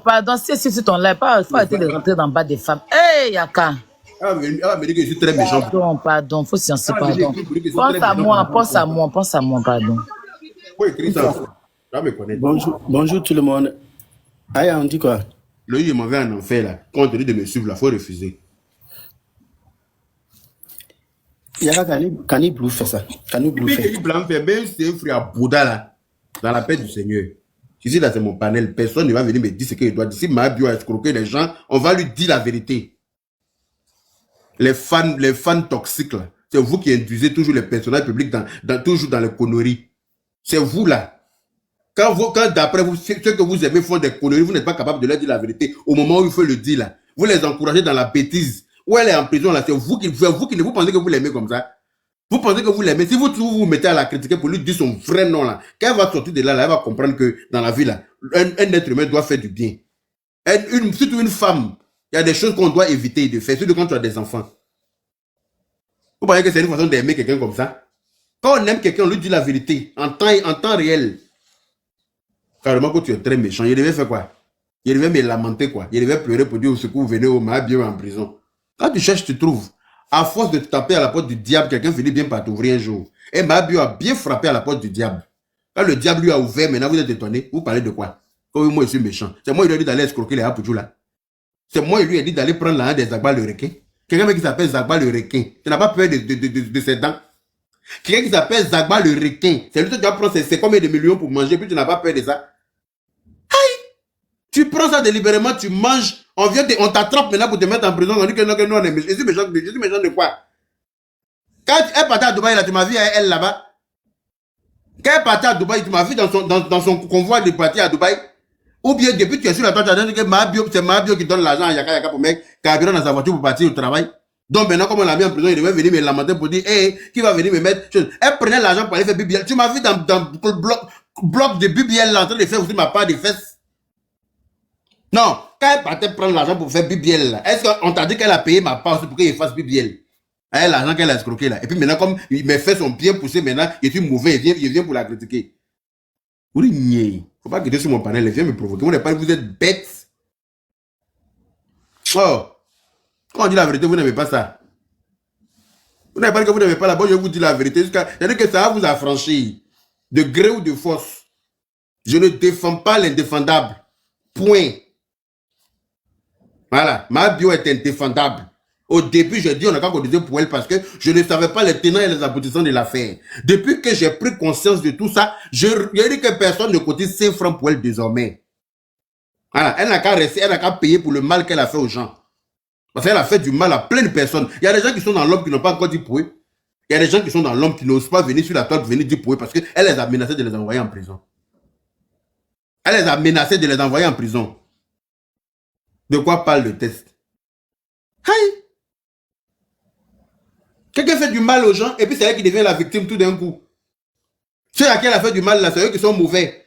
pardon, si ton live, faut arrêter de rentrer dans le bas des femmes. Hey, Yaka. Elle va me dire que je suis très méchant. Pardon, faut sciencer, pardon. Pense à moi, pardon. Faut écrire ça. Tu vas me connaître. Bonjour tout le monde. Aya, on dit quoi? Le il m'envoie en enfer là. Quand on te dit de me suivre là, faut refuser. Il y a Cani Blue fait ça. Cani Blue fait. Même si c'est un frère à Bouddha là, dans la paix du Seigneur. Ici, là, c'est mon panel. Personne ne va venir me dire ce qu'il doit dire. Si Mabio a escroqué les gens, on va lui dire la vérité. Les fans toxiques là, c'est vous qui induisez toujours les personnages publics toujours dans les conneries. C'est vous là. Quand d'après vous, ceux que vous aimez font des conneries, vous n'êtes pas capable de leur dire la vérité au moment où il faut le dire là. Vous les encouragez dans la bêtise. Où elle est en prison là, c'est vous qui vous pensez que vous l'aimez comme ça. Vous pensez que vous l'aimez. Si vous mettez à la critiquer pour lui dire son vrai nom là, quand elle va sortir de là, elle va comprendre que dans la vie là, un être humain doit faire du bien. Surtout une femme, il y a des choses qu'on doit éviter de faire, surtout quand tu as des enfants. Vous pensez que c'est une façon d'aimer quelqu'un comme ça? Quand on aime quelqu'un, on lui dit la vérité, en temps réel. Carrément que tu es très méchant, il devait faire quoi? Il devait me lamenter quoi? Il devait pleurer pour dire au secours, vous venez au Mabio en prison. Quand tu cherches, tu trouves. À force de te taper à la porte du diable, quelqu'un finit bien par t'ouvrir un jour. Et Mabio a bien frappé à la porte du diable. Quand le diable lui a ouvert, maintenant vous êtes étonné. Vous parlez de quoi? Comme moi je suis méchant. C'est moi qui lui ai dit d'aller escroquer les Apouchou là. C'est moi qui lui ai dit d'aller prendre la haine des Zagba le requin. Quelqu'un qui s'appelle Zagba le requin. Tu n'as pas peur de ses dents. Quelqu'un qui s'appelle Zagba le requin. C'est lui qui doit prendre ses combien de millions pour manger, puis tu n'as pas peur de ça. Aïe! Tu prends ça délibérément, tu manges. On t'attrape maintenant pour te mettre en prison. On dit que non, on est méchant. Je suis méchant de quoi? Quand elle partait à Dubaï, là, tu m'as vu elle là-bas. Quand elle partait à Dubaï, tu m'as vu dans son convoi de partir à Dubaï. Ou bien depuis que tu es sur la toile, tu as dit que c'est Mabio qui donne l'argent à Yaka pour mec, carburant dans sa voiture pour partir au travail. Donc maintenant, comme on l'a mis en prison, il devait venir me lamenter pour dire, hey, qui va venir me mettre chose. Elle prenait l'argent pour aller faire BBL. Tu m'as vu dans le bloc de BBL là, en train de faire aussi ma part des fesses. Non, quand elle partait prendre l'argent pour faire BBL là, est-ce qu'on t'a dit qu'elle a payé ma part pour qu'il fasse BBL? Elle l'argent qu'elle a escroqué là. Et puis maintenant, comme mes fesses sont bien poussées maintenant, il est mauvais, il vient pour la critiquer. Vous dites, faut pas quitter sur mon panel, il vient me provoquer. Vous êtes bêtes. Oh, quand on dit la vérité, vous n'aimez pas ça. Vous n'avez pas dit que vous n'aimez pas la bonne, je vous dis la vérité. C'est-à-dire que ça va vous affranchir, de gré ou de force. Je ne défends pas l'indéfendable. Point. Voilà, Mabio est indéfendable. Au début, j'ai dit on a qu'à cotiser pour elle parce que je ne savais pas les tenants et les aboutissants de l'affaire. Depuis que j'ai pris conscience de tout ça, j'ai dit que personne ne cotise 5 francs pour elle désormais. Voilà, elle n'a qu'à rester, elle n'a qu'à payer pour le mal qu'elle a fait aux gens. Parce qu'elle a fait du mal à plein de personnes. Il y a des gens qui sont dans l'homme qui n'ont pas encore dit pour eux. Il y a des gens qui sont dans l'homme qui n'osent pas venir sur la toile pour venir dire pour eux parce qu'elle les a menacés de les envoyer en prison. Elle les a menacés de les envoyer en prison. De quoi parle le test? Aïe! Quelqu'un fait du mal aux gens et puis c'est elle qui devient la victime tout d'un coup. Ceux à qui elle a fait du mal là, c'est eux qui sont mauvais.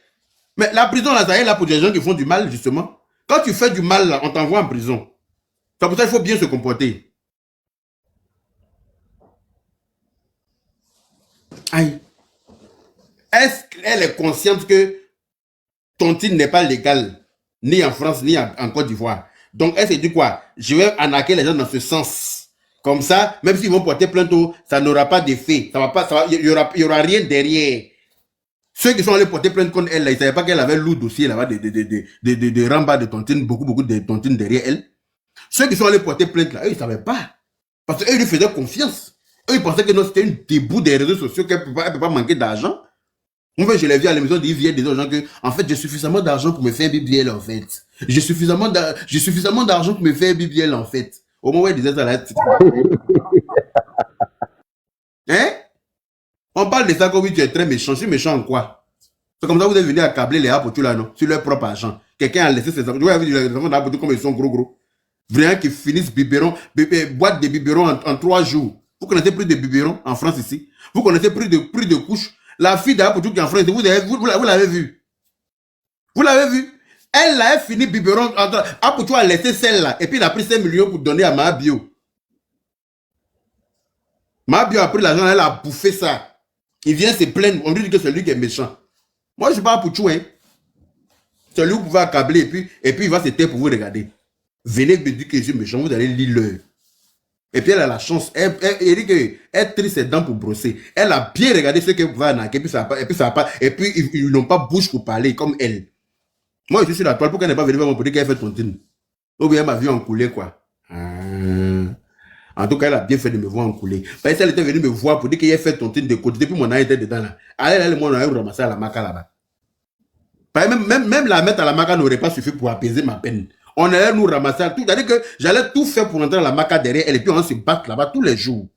Mais la prison là, ça est là pour des gens qui font du mal justement. Quand tu fais du mal là, on t'envoie en prison. C'est pour ça qu'il faut bien se comporter. Aïe. Est-ce qu'elle est consciente que tontine n'est pas légale ni en France ni en Côte d'Ivoire? Donc elle s'est dit quoi? Je vais arnaquer les gens dans ce sens. Comme ça, même s'ils vont porter plainte, ça n'aura pas d'effet. Il n'y aura rien derrière. Ceux qui sont allés porter plainte contre elle, là, ils ne savaient pas qu'elle avait lourd dossier là-bas de rembas de tontines, beaucoup de tontines derrière elle. Ceux qui sont allés porter plainte là, eux, ils ne savaient pas. Parce qu'eux, ils lui faisaient confiance. Eux, ils pensaient que non, c'était une débout des réseaux sociaux, qu'elle ne peut pas manquer d'argent. Moi, je l'ai vu à l'émission, il vient des gens que, en fait, j'ai suffisamment d'argent pour me faire BBL, en fait. J'ai suffisamment d'argent pour me faire BBL, en fait. Au moment où il disait ça, là, hein? On parle de ça comme oui, tu es très méchant. Je suis méchant en quoi? C'est comme ça que vous êtes venu accabler les Apouchou là, non? Sur leur propre argent. Quelqu'un a laissé ses enfants. Vous avez vu les enfants d'Apouchou comme ils sont gros. Vraiment qui finissent biberon, boîte de biberons en 3 jours. Vous connaissez plus de biberons en France ici? Vous connaissez plus de couches? La fille d'Apouchou qui est en France, vous l'avez vu? Vous l'avez vu? Elle a fini biberon. Apouchou a laissé celle-là. Et puis il a pris 5 millions pour donner à Mabio. Mabio a pris l'argent, elle a bouffé ça. Il vient se plaindre. On lui dit que c'est lui qui est méchant. Moi, je ne suis pas Apouchou, hein. C'est lui que vous pouvez accabler et puis il va se taire pour vous regarder. Venez me dire que je suis méchant, vous allez lire l'heure. Et puis elle a la chance. Elle dit qu'elle trie ses dents pour brosser. Elle a bien regardé ce qu'elle pouvait arnaquer. Et puis ils n'ont pas bouche pour parler comme elle. Moi, je suis sur la toile pour qu'elle n'ait pas venu voir mon petit qu'elle fait tontine. Ou bien elle m'a vu en couler, quoi. En tout cas, elle a bien fait de me voir en couler. Parce qu'elle était venue me voir pour dire qu'elle a fait tontine de côté. Depuis mon âge était dedans là. Elle, moi, on a ramassé à la maca là-bas. Même la mettre à la maca n'aurait pas suffi pour apaiser ma peine. On allait nous ramasser à tout. C'est-à-dire que j'allais tout faire pour entrer à la maca derrière elle et puis on se battre là-bas tous les jours.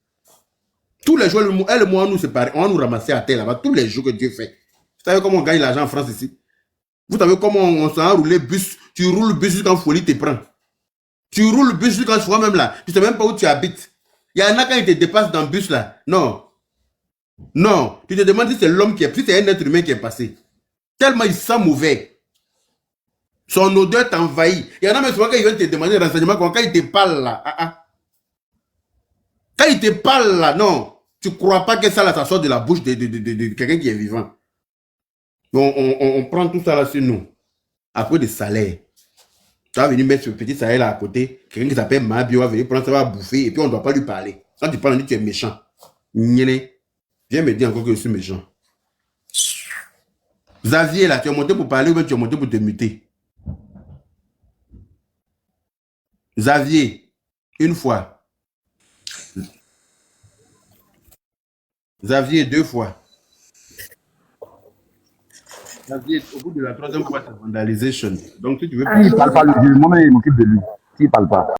Tous les jours, elle et moi, on nous séparait. On nous ramassait à terre là-bas tous les jours que Dieu fait. Vous savez comment on gagne l'argent en France ici? Vous savez comment on s'en a roulé bus? Tu roules le bus jusqu'en folie te prend. Tu roules le bus jusqu'en folie même là. Tu ne sais même pas où tu habites. Il y en a quand ils te dépassent dans le bus là. Non. Non. Tu te demandes si c'est l'homme qui est, si c'est un être humain qui est passé. Tellement il sent mauvais. Son odeur t'envahit. Il y en a même souvent quand ils viennent te demander des renseignements, quand ils te parlent là. Quand ils te parlent là, non. Tu ne crois pas que ça là, ça sort de la bouche de quelqu'un qui est vivant. On prend tout ça là sur nous. À cause des salaires. Tu vas venir mettre ce petit salaire là à côté. Quelqu'un qui s'appelle Mabio va venir prendre ça, va bouffer et puis on ne doit pas lui parler. Quand tu parles, on dit que tu es méchant. Viens me dire encore que je suis méchant. Xavier là, tu es monté pour parler ou bien tu es monté pour te muter? Xavier, une fois. Xavier, 2 fois. Xavier, au bout de la 3e fois, c'est vandalisation. Donc si tu veux... Il ne parle pas, moi-même, il m'occupe de lui. S'il ne parle pas.